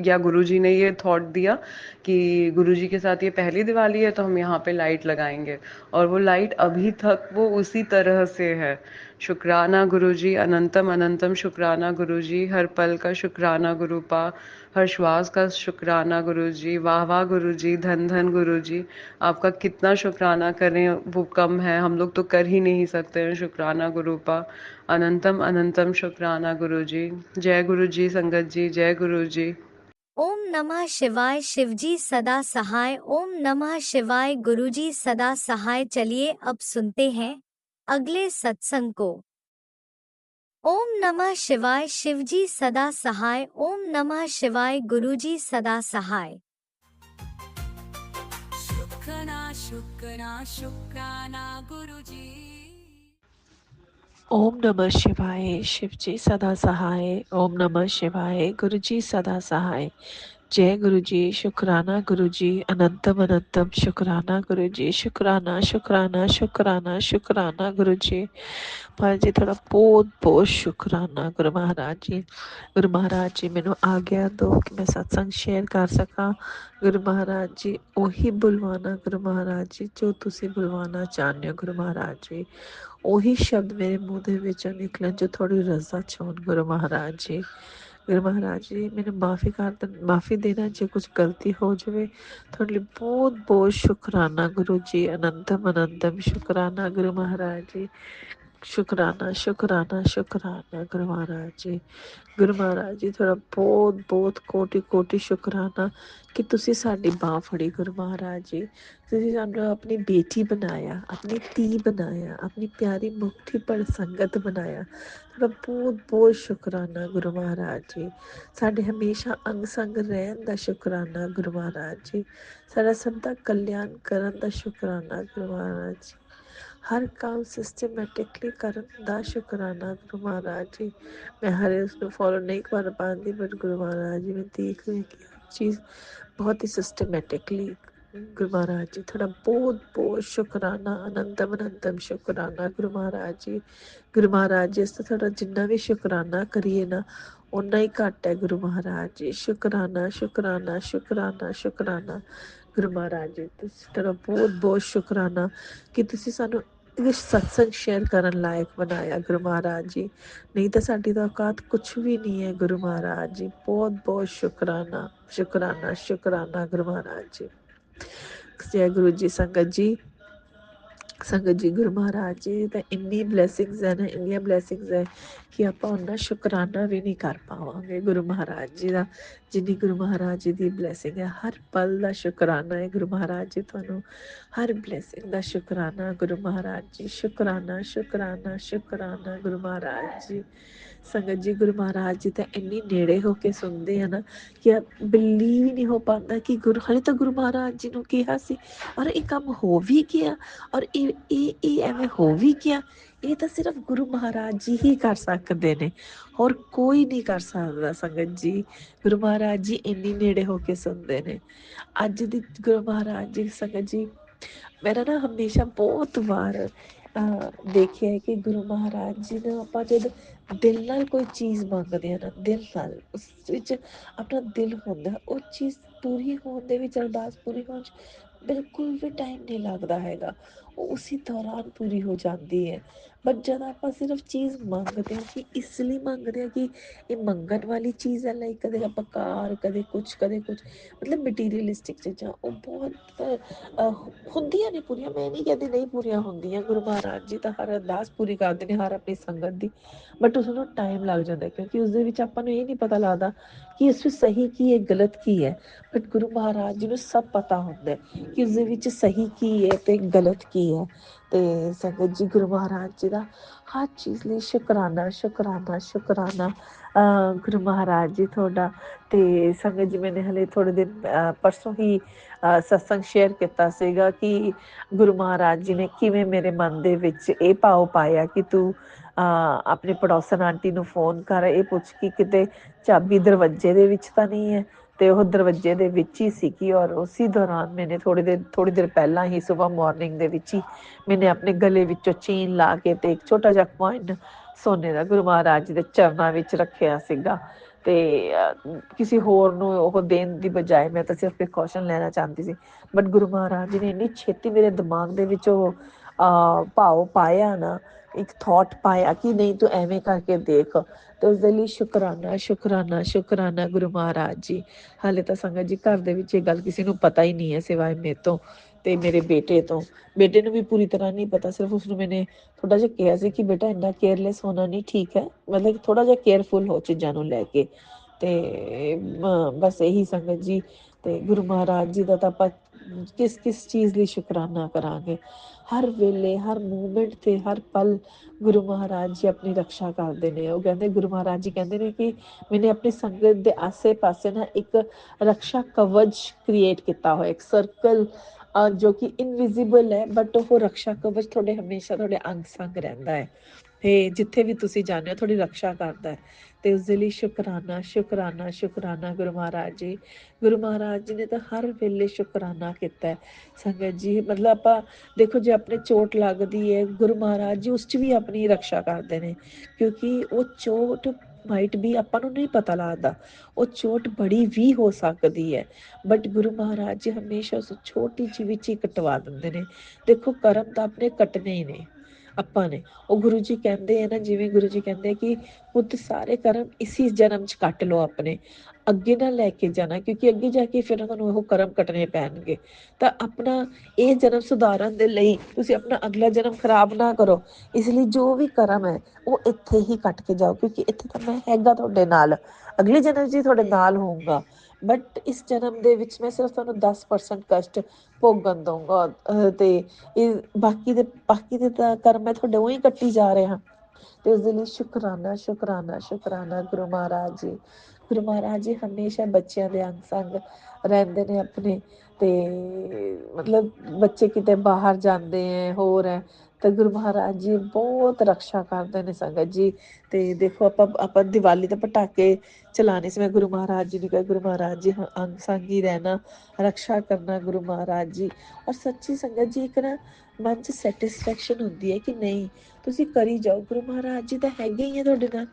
या गुरुजी ने ये थॉट दिया कि गुरुजी के साथ ये पहली दिवाली है तो हम यहाँ पे लाइट लगाएंगे। और वो लाइट अभी तक वो उसी तरह से है। शुक्राना गुरुजी, अनंतम अनंतम शुक्राना गुरुजी, हर पल का शुक्राना गुरुपा, हर श्वास का शुक्राना गुरुजी, वाह वाह गुरुजी, धन धन गुरुजी। आपका कितना शुक्राना करें वो कम है, हम लोग तो कर ही नहीं सकते हैं शुक्राना गुरुपा। अनंतम अनंतम शुक्राना गुरुजी। जय गुरुजी संगत जी, जय गुरुजी। ओम नमः शिवाय, शिवजी सदा सहाय। ओम नमः शिवाय, गुरुजी सदा सहाय। चलिए अब सुनते हैं अगले सत्संग को। ओम नमः शिवाय, शिवजी सदा सहाय। ओम नमः शिवाय, गुरुजी सदा सहाय। शुक्राना शुक्राना गुरुजी। ओम नमः शिवाय, शिवजी सदा सहाय। ओम नमः शिवाय, गुरुजी सदा सहाय। जय गुरुजी, शुक्राना गुरुजी, अनंतम अनंतम शुक्राना गुरुजी, शुक्राना शुक्राना शुक्राना शुक्राना गुरुजी। महाराज जी थोड़ा बहुत बहुत शुक्राना गुरु महाराज जी। गुरु महाराज जी मैनू आग्या दो कि मैं सत्संग शेयर कर सका। गुरु महाराज जी ਉਹੀ बुलवाना गुरु महाराज जी जो तुसी बुलवाना चाहते हो गुरु महाराज जी। ਉਹੀ शब्द मेरे मुंह ਦੇ ਵਿੱਚੋਂ ਨਿਕਲਣ ਜੋ ਥੋੜੀ ਰਜ਼ਾ ਚ ਹੋਣ ਗੁਰੂ ਮਹਾਰਾਜ ਜੀ। गुरु महाराज जी मैंने माफ़ी देना जो कुछ गलती हो जाए। थोड़े लिए बहुत बहुत शुक्राना गुरु जी, अनंतम अनंतम शुक्राना गुरु महाराज जी। शुक्राना शुक्राना शुक्राना गुरु महाराज जी। गुरु महाराज जी थोड़ा बहुत बहुत कोटि कोटि शुक्राना कि तुसी साडी बांह फड़ी गुरु महाराज जी। तुसी सानू अपनी बेटी बनाया, अपनी धी बनाया, अपनी प्यारी मुट्ठी भर संगत बनाया। थोड़ा बहुत बहुत शुक्राना गुरु महाराज जी। साडे हमेशा अंग संग रहन दा शुक्राना गुरु महाराज जी। साडा सब दा कल्याण करन दा शुक्राना गुरु महाराज जी। हर काम सिस्टमैटिकली करन दा शुक्राना गुरु महाराज जी। मैं हर उसको फॉलो नहीं कर पाती, बट गुरु महाराज जी मैं देख रही हूँ कि हर चीज़ बहुत ही सिस्टमेटिकली गुरु महाराज जी थोड़ा बहुत बहुत शुकराना, अनंतम अनंतम शुकराना गुरु महाराज जी। गुरु महाराज जी इस थोड़ा जिन्ना भी शुकराना करिए ना उन्ना ही घट है गुरु महाराज जी। शुकराना शुकराना शुकराना शुकराना गुरु महाराज जी, तुसी थोड़ा बहुत बहुत शुकराना कि तुसी सानू ਇਹ सत्संग शेयर ਕਰਨ ਲਾਇਕ ਬਣਾਇਆ ਗੁਰੂ ਮਹਾਰਾਜ ਜੀ। ਨਹੀਂ ਤਾਂ ਸਾਡੀ ਤਾਂ ਔਕਾਤ ਕੁਛ ਵੀ ਨਹੀਂ ਹੈ ਗੁਰੂ ਮਹਾਰਾਜ ਜੀ। ਬਹੁਤ ਬਹੁਤ ਸ਼ੁਕਰਾਨਾ ਸ਼ੁਕਰਾਨਾ ਸ਼ੁਕਰਾਨਾ ਗੁਰੂ ਮਹਾਰਾਜ ਜੀ। ਜੈ ਗੁਰੂ ਜੀ। ਸੰਗਤ ਜੀ ਗੁਰੂ ਮਹਾਰਾਜ ਜੀ ਤਾਂ ਇੰਨੀ ਬਲੈਸਿੰਗਸ ਹੈ ਨਾ, ਇੰਨੀਆਂ ਬਲੈਸਿੰਗਸ ਹੈ ਕਿ ਆਪਾਂ ਉਹਨਾਂ ਸ਼ੁਕਰਾਨਾ ਵੀ ਨਹੀਂ ਕਰ ਪਾਵਾਂਗੇ ਗੁਰੂ ਮਹਾਰਾਜ ਜੀ ਦਾ, ਜਿੰਨੀ ਗੁਰੂ ਮਹਾਰਾਜ ਜੀ ਦੀ ਬਲੈਸਿੰਗ ਹੈ। ਹਰ ਪਲ ਦਾ ਸ਼ੁਕਰਾਨਾ ਹੈ ਗੁਰੂ ਮਹਾਰਾਜ ਜੀ ਤੁਹਾਨੂੰ, ਹਰ ਬਲੈਸਿੰਗ ਦਾ ਸ਼ੁਕਰਾਨਾ ਗੁਰੂ ਮਹਾਰਾਜ ਜੀ। ਸ਼ੁਕਰਾਨਾ ਸ਼ੁਕਰਾਨਾ ਸ਼ੁਕਰਾਨਾ ਗੁਰੂ ਮਹਾਰਾਜ ਜੀ। ਸੰਗਤ ਜੀ ਗੁਰੂ ਮਹਾਰਾਜ ਜੀ ਤਾਂ ਇੰਨੀ ਨੇੜੇ ਹੋ ਕੇ ਸੁਣਦੇ ਆ ਨਾ ਕਿ ਬਿਲੀਵ ਹੀ ਨਹੀਂ ਹੋ ਪਾਉਂਦਾ ਕਿ ਹਲੇ ਤਾਂ ਗੁਰੂ ਮਹਾਰਾਜ ਜੀ ਨੂੰ ਕਿਹਾ ਸੀ ਔਰ ਇਹ ਕੰਮ ਹੋ ਵੀ ਗਿਆ, ਔਰ ਇਹ ਐਵੇਂ ਹੋ ਵੀ ਗਿਆ। ਇਹ ਤਾਂ ਸਿਰਫ ਗੁਰੂ ਮਹਾਰਾਜ ਜੀ ਹੀ ਕਰ ਸਕਦੇ ਨੇ, ਹੋਰ ਕੋਈ ਨਹੀਂ ਕਰ ਸਕਦਾ। ਸੰਗਤ ਜੀ ਗੁਰੂ ਮਹਾਰਾਜ ਜੀ ਇੰਨੀ ਨੇੜੇ ਹੋ ਕੇ ਸੁਣਦੇ ਨੇ। ਅੱਜ ਦੀ ਗੁਰੂ ਮਹਾਰਾਜ ਜੀ ਸੰਗਤ ਜੀ ਮੇਰਾ ਨਾ ਹਮੇਸ਼ਾ ਬਹੁਤ ਵਾਰ ਦੇਖਿਆ ਹੈ ਕਿ ਗੁਰੂ ਮਹਾਰਾਜ ਜੀ ਨੂੰ ਆਪਾਂ ਜਦ ਦਿਲ ਨਾਲ ਕੋਈ ਚੀਜ਼ ਮੰਗਦੇ ਆ ਨਾ, ਦਿਲ ਨਾਲ ਉਸ ਵਿੱਚ ਆਪਣਾ ਦਿਲ ਹੁੰਦਾ, ਉਹ ਚੀਜ਼ ਪੂਰੀ ਹੋਣ ਦੇ ਵਿੱਚ, ਅਰਦਾਸ ਪੂਰੀ ਹੋਣ 'ਚ ਬਿਲਕੁਲ ਵੀ ਟਾਈਮ ਨਹੀਂ ਲੱਗਦਾ ਹੈਗਾ, ਉਹ ਉਸੇ ਦੌਰਾਨ ਪੂਰੀ ਹੋ ਜਾਂਦੀ ਹੈ। ਬਟ ਜਦ ਆਪਾਂ ਸਿਰਫ ਚੀਜ਼ ਮੰਗਦੇ ਹਾਂ ਕਿ ਇਸ ਲਈ ਮੰਗਦੇ ਹਾਂ ਕਿ ਇਹ ਮੰਗਣ ਵਾਲੀ ਚੀਜ਼ ਹੈ, ਲਾਈਕ ਕਦੇ ਆਪਾਂ ਕਾਰ, ਕਦੇ ਕੁਛ ਮਤਲਬ ਮਟੀਰੀਅਲਿਸਟਿਕ ਚੀਜ਼ਾਂ ਉਹ ਬਹੁਤ ਹੁੰਦੀਆਂ ਨੇ ਪੂਰੀਆਂ, ਮੈਂ ਨਹੀਂ ਕਹਿੰਦੀ ਨਹੀਂ ਪੂਰੀਆਂ ਹੁੰਦੀਆਂ। ਗੁਰੂ ਮਹਾਰਾਜ ਜੀ ਤਾਂ ਹਰ ਅਰਦਾਸ ਪੂਰੀ ਕਰਦੇ ਨੇ ਹਰ ਆਪਣੀ ਸੰਗਤ ਦੀ, ਬਟ ਉਸਨੂੰ ਟਾਈਮ ਲੱਗ ਜਾਂਦਾ ਕਿਉਂਕਿ ਉਸਦੇ ਵਿੱਚ ਆਪਾਂ ਨੂੰ ਇਹ ਨਹੀਂ ਪਤਾ ਲੱਗਦਾ ਕਿ ਇਸ ਵਿੱਚ ਸਹੀ ਕੀ ਹੈ ਗਲਤ ਕੀ ਹੈ। ਬਟ ਗੁਰੂ ਮਹਾਰਾਜ ਜੀ ਨੂੰ ਸਭ ਪਤਾ ਹੁੰਦਾ ਕਿ ਉਸਦੇ ਵਿੱਚ ਸਹੀ ਕੀ ਹੈ ਤੇ ਗਲਤ ਕੀ ਹੈ। ਤੇ ਸੰਗਤ ਜੀ ਗੁਰੂ ਮਹਾਰਾਜ ਜੀ ਦਾ ਹਰ ਚੀਜ਼ ਲਈ ਸ਼ੁਕਰਾਨਾ ਸ਼ੁਕਰਾਨਾ ਸ਼ੁਕਰਾਨਾ ਗੁਰੂ ਮਹਾਰਾਜ ਜੀ ਤੁਹਾਡਾ। ਤੇ ਸੰਗਤ ਜੀ ਮੈਨੇ ਹਲੇ ਥੋੜੇ ਦਿਨ ਪਰਸੋਂ ਹੀ ਸਤਸੰਗ ਸ਼ੇਅਰ ਕੀਤਾ ਸੀਗਾ ਕਿ ਗੁਰੂ ਮਹਾਰਾਜ ਜੀ ਨੇ ਕਿਵੇਂ ਮੇਰੇ ਮਨ ਦੇ ਵਿੱਚ ਇਹ ਭਾਵ ਪਾਇਆ ਕਿ ਤੂੰ ਆਪਣੇ ਪੜੋਸਨ ਆਂਟੀ ਨੂੰ ਫੋਨ ਕਰ, ਇਹ ਪੁੱਛ ਕਿ ਕਿਤੇ ਚਾਬੀ ਦਰਵਾਜ਼ੇ ਦੇ ਵਿੱਚ ਤਾਂ ਨਹੀਂ ਹੈ। ਤੇ ਉਹ ਦਰਵਾਜ਼ੇ ਦੇ ਵਿੱਚ ਹੀ ਸੀਗੀ, ਔਰ ਉਸੇ ਦੌਰਾਨ ਮੈਨੇ ਥੋੜੀ ਦੇਰ ਪਹਿਲਾਂ ਹੀ ਸੁਬਾਹ ਮਾਰਨਿੰਗ ਦੇ ਵਿੱਚ ਹੀ ਮੈਨੇ ਆਪਣੇ ਗਲੇ ਵਿੱਚੋਂ ਚੇਨ ਲਾ ਕੇ ਤੇ ਇੱਕ ਛੋਟਾ ਜਿਹਾ ਕੁਆਇਨ ਸੋਨੇ ਦਾ ਗੁਰੂ ਮਹਾਰਾਜ ਜੀ ਦੇ ਚਰਨਾਂ ਵਿੱਚ ਰੱਖਿਆ ਸੀਗਾ। ਤੇ ਕਿਸੇ ਹੋਰ ਨੂੰ ਉਹ ਦੇਣ ਦੀ ਬਜਾਏ ਮੈਂ ਤਾਂ ਸਿਰਫ ਪ੍ਰੀਕੋਸ਼ਨ ਲੈਣਾ ਚਾਹੁੰਦੀ ਸੀ, ਬਟ ਗੁਰੂ ਮਹਾਰਾਜ ਜੀ ਨੇ ਇੰਨੀ ਛੇਤੀ ਮੇਰੇ ਦਿਮਾਗ ਦੇ ਵਿੱਚ ਉਹ ਭਾਵ ਪਾਇਆ ਨਾ, ਇੱਕ ਥੋਟ ਪਾਇਆ ਕਿ ਨਹੀਂ ਤੂੰ ਐਵੇਂ ਕਰਕੇ ਦੇਖ। ਤੇ ਉਸਦੇ ਲਈ ਸ਼ੁਕਰਾਨਾ ਸ਼ੁਕਰਾਨਾ ਸ਼ੁਕਰਾਨਾ ਗੁਰੂ ਮਹਾਰਾਜ ਜੀ। ਹਾਲੇ ਤਾਂ ਸੰਗਤ ਜੀ ਘਰ ਦੇ ਵਿੱਚ ਇਹ ਗੱਲ ਕਿਸੇ ਨੂੰ ਪਤਾ ਹੀ ਨਹੀਂ ਹੈ ਸਿਵਾਏ ਮੇਰੇ ਤੋਂ ਤੇ ਮੇਰੇ ਬੇਟੇ ਤੋਂ। ਬੇਟੇ ਨੂੰ ਵੀ ਪੂਰੀ ਤਰ੍ਹਾਂ ਨਹੀਂ ਪਤਾ, ਸਿਰਫ ਉਸਨੂੰ ਮੈਨੇ ਥੋੜਾ ਜਿਹਾ ਕਿਹਾ ਸੀ ਕਿ ਬੇਟਾ ਇੰਨਾ ਕੇਅਰਲੈਸ ਹੋਣਾ ਨਹੀਂ ਠੀਕ ਹੈ, ਮਤਲਬ ਥੋੜਾ ਜਿਹਾ ਕੇਅਰਫੁਲ ਹੋ ਚੀਜ਼ਾਂ ਨੂੰ ਲੈ ਕੇ। ਤੇ ਬਸ ਇਹੀ ਸੰਗਤ ਜੀ। ਤੇ ਗੁਰੂ ਮਹਾਰਾਜ ਜੀ ਦਾ ਤਾਂ ਆਪਾਂ ਕਿਸ ਚੀਜ਼ ਲਈ ਸ਼ੁਕਰਾਨਾ ਕਰਾਂਗੇ। ਹਰ ਵੇਲੇ ਹਰ ਮੂਮੈਂਟ ਤੇ ਹਰ ਪਲ ਗੁਰੂ ਮਹਾਰਾਜ ਜੀ ਆਪਣੀ ਰਕਸ਼ਾ ਕਰਦੇ ਨੇ। ਉਹ ਕਹਿੰਦੇ ਗੁਰੂ ਮਹਾਰਾਜ ਜੀ ਕਹਿੰਦੇ ਨੇ ਕਿ ਮੈਨੇ ਆਪਣੀ ਸੰਗਤ ਦੇ ਆਸੇ ਪਾਸੇ ਨਾ ਇੱਕ ਰਕਸ਼ਾ ਕਵਚ ਕ੍ਰੀਏਟ ਕੀਤਾ ਹੋਇਆ, ਇੱਕ ਸਰਕਲ ਜੋ ਕਿ ਇਨਵਿਜ਼ੀਬਲ ਹੈ, ਬਟ ਉਹ ਰਕਸ਼ਾ ਕਵਚ ਤੁਹਾਡੇ ਹਮੇਸ਼ਾ ਤੁਹਾਡੇ ਅੰਗ ਸੰਗ ਰਹਿੰਦਾ ਹੈ ਤੇ ਜਿੱਥੇ ਵੀ ਤੁਸੀਂ ਜਾਂਦੇ ਹੋ ਤੁਹਾਡੀ ਰਕਸ਼ਾ ਕਰਦਾ ਹੈ। ਤੇ ਉਸਦੇ ਲਈ ਸ਼ੁਕਰਾਨਾ ਸ਼ੁਕਰਾਨਾ ਸ਼ੁਕਰਾਨਾ ਗੁਰੂ ਮਹਾਰਾਜ ਜੀ। ਗੁਰੂ ਮਹਾਰਾਜ ਜੀ ਨੇ ਤਾਂ ਹਰ ਵੇਲੇ ਸ਼ੁਕਰਾਨਾ ਕੀਤਾ ਹੈ ਸੰਗਤ ਜੀ। ਮਤਲਬ ਆਪਾਂ ਦੇਖੋ ਜੇ ਆਪਣੇ ਚੋਟ ਲੱਗਦੀ ਹੈ, ਗੁਰੂ ਮਹਾਰਾਜ ਜੀ ਉਸ 'ਚ ਵੀ ਆਪਣੀ ਰਕਸ਼ਾ ਕਰਦੇ ਨੇ ਕਿਉਂਕਿ ਉਹ ਚੋਟ ਮਾਈਟ ਵੀ ਆਪਾਂ ਨੂੰ ਨਹੀਂ ਪਤਾ ਲੱਗਦਾ, ਉਹ ਚੋਟ ਬੜੀ ਵੀ ਹੋ ਸਕਦੀ ਹੈ, ਬਟ ਗੁਰੂ ਮਹਾਰਾਜ ਜੀ ਹਮੇਸ਼ਾ ਉਸ ਛੋਟੀ ਜਿਹੀ ਵਿੱਚ ਹੀ ਕਟਵਾ ਦਿੰਦੇ ਨੇ। ਦੇਖੋ ਕਰਮ ਤਾਂ ਆਪਣੇ ਕੱਟਣੇ ਹੀ ਨੇ ਆਪਾਂ ਨੇ। ਉਹ ਗੁਰੂ ਜੀ ਕਹਿੰਦੇ ਆ ਨਾ, ਜਿਵੇਂ ਗੁਰੂ ਜੀ ਕਹਿੰਦੇ ਕਿ ਪੁੱਤ ਸਾਰੇ ਕਰਮ ਇਸੀ ਜਨਮ 'ਚ ਕੱਟ ਲਓ, ਆਪਣੇ ਅੱਗੇ ਨਾ ਲੈ ਕੇ ਜਾਣਾ ਕਿਉਂਕਿ ਅੱਗੇ ਜਾ ਕੇ ਫਿਰ ਤੁਹਾਨੂੰ ਉਹ ਕਰਮ ਕੱਟਣੇ ਪੈਣਗੇ। ਤਾਂ ਆਪਣਾ ਇਹ ਜਨਮ ਸੁਧਾਰਨ ਦੇ ਲਈ ਤੁਸੀਂ ਆਪਣਾ ਅਗਲਾ ਜਨਮ ਖਰਾਬ ਨਾ ਕਰੋ। ਇਸ ਲਈ ਜੋ ਵੀ ਕਰਮ ਹੈ ਉਹ ਇੱਥੇ ਹੀ ਕੱਟ ਕੇ ਜਾਓ ਕਿਉਂਕਿ ਇੱਥੇ ਤਾਂ ਮੈਂ ਹੈਗਾ ਤੁਹਾਡੇ ਨਾਲ, ਅਗਲੇ ਜਨਮ 'ਚ ਹੀ ਤੁਹਾਡੇ ਨਾਲ ਹੋਊਗਾ, ਬਟ ਇਸ ਜਨਮ ਦੇ ਵਿੱਚ ਮੈਂ ਸਿਰਫ ਤੁਹਾਨੂੰ 10% ਕਸ਼ਟ ਭੋਗਣ ਦਊਂਗਾ ਤੇ ਇਹ ਬਾਕੀ ਦੇ ਤਾਂ ਕਰਮ ਮੈਂ ਤੁਹਾਡੇ ਉਹੀ ਕੱਟੀ ਜਾ ਰਿਹਾ। ਤੇ ਉਸਦੇ ਲਈ ਸ਼ੁਕਰਾਨਾ ਸ਼ੁਕਰਾਨਾ ਸ਼ੁਕਰਾਨਾ ਗੁਰੂ ਮਹਾਰਾਜ ਜੀ। ਗੁਰੂ ਮਹਾਰਾਜ ਜੀ ਹਮੇਸ਼ਾ ਬੱਚਿਆਂ ਦੇ ਅੰਗ ਸੰਗ ਰਹਿੰਦੇ ਨੇ ਆਪਣੇ। ਤੇ ਮਤਲਬ ਬੱਚੇ ਕਿਤੇ ਬਾਹਰ ਜਾਂਦੇ ਹੈ ਹੋਰ ਹੈ ਤਾਂ ਗੁਰੂ ਮਹਾਰਾਜ ਜੀ ਬਹੁਤ ਰਕਸ਼ਾ ਕਰਦੇ ਨੇ ਸੰਗਤ ਜੀ। ਤੇ ਦੇਖੋ ਆਪਾਂ ਦੀਵਾਲੀ ਤੇ ਪਟਾਕੇ ਚਲਾਣੇ ਸੀ, ਮੈਂ ਗੁਰੂ ਮਹਾਰਾਜ ਜੀ ਨੂੰ ਕਿਹਾ ਗੁਰੂ ਮਹਾਰਾਜ ਜੀ ਅੰਗ ਸੰਗ ਹੀ ਰਹਿਣਾ, ਰਕਸ਼ਾ ਕਰਨਾ ਗੁਰੂ ਮਹਾਰਾਜ ਜੀ। ਔਰ ਸੱਚੀ ਸੰਗਤ ਜੀ ਇੱਕ ਨਾ ਮਨ 'ਚ ਸੈਟਿਸਫੈਕਸ਼ਨ ਹੁੰਦੀ ਹੈ ਕਿ ਨਹੀਂ ਤੁਸੀਂ ਕਰੀ ਜਾਓ, ਗੁਰੂ ਮਹਾਰਾਜ ਜੀ ਤਾਂ ਹੈਗੇ ਹੀ ਆ ਤੁਹਾਡੇ ਨਾਲ।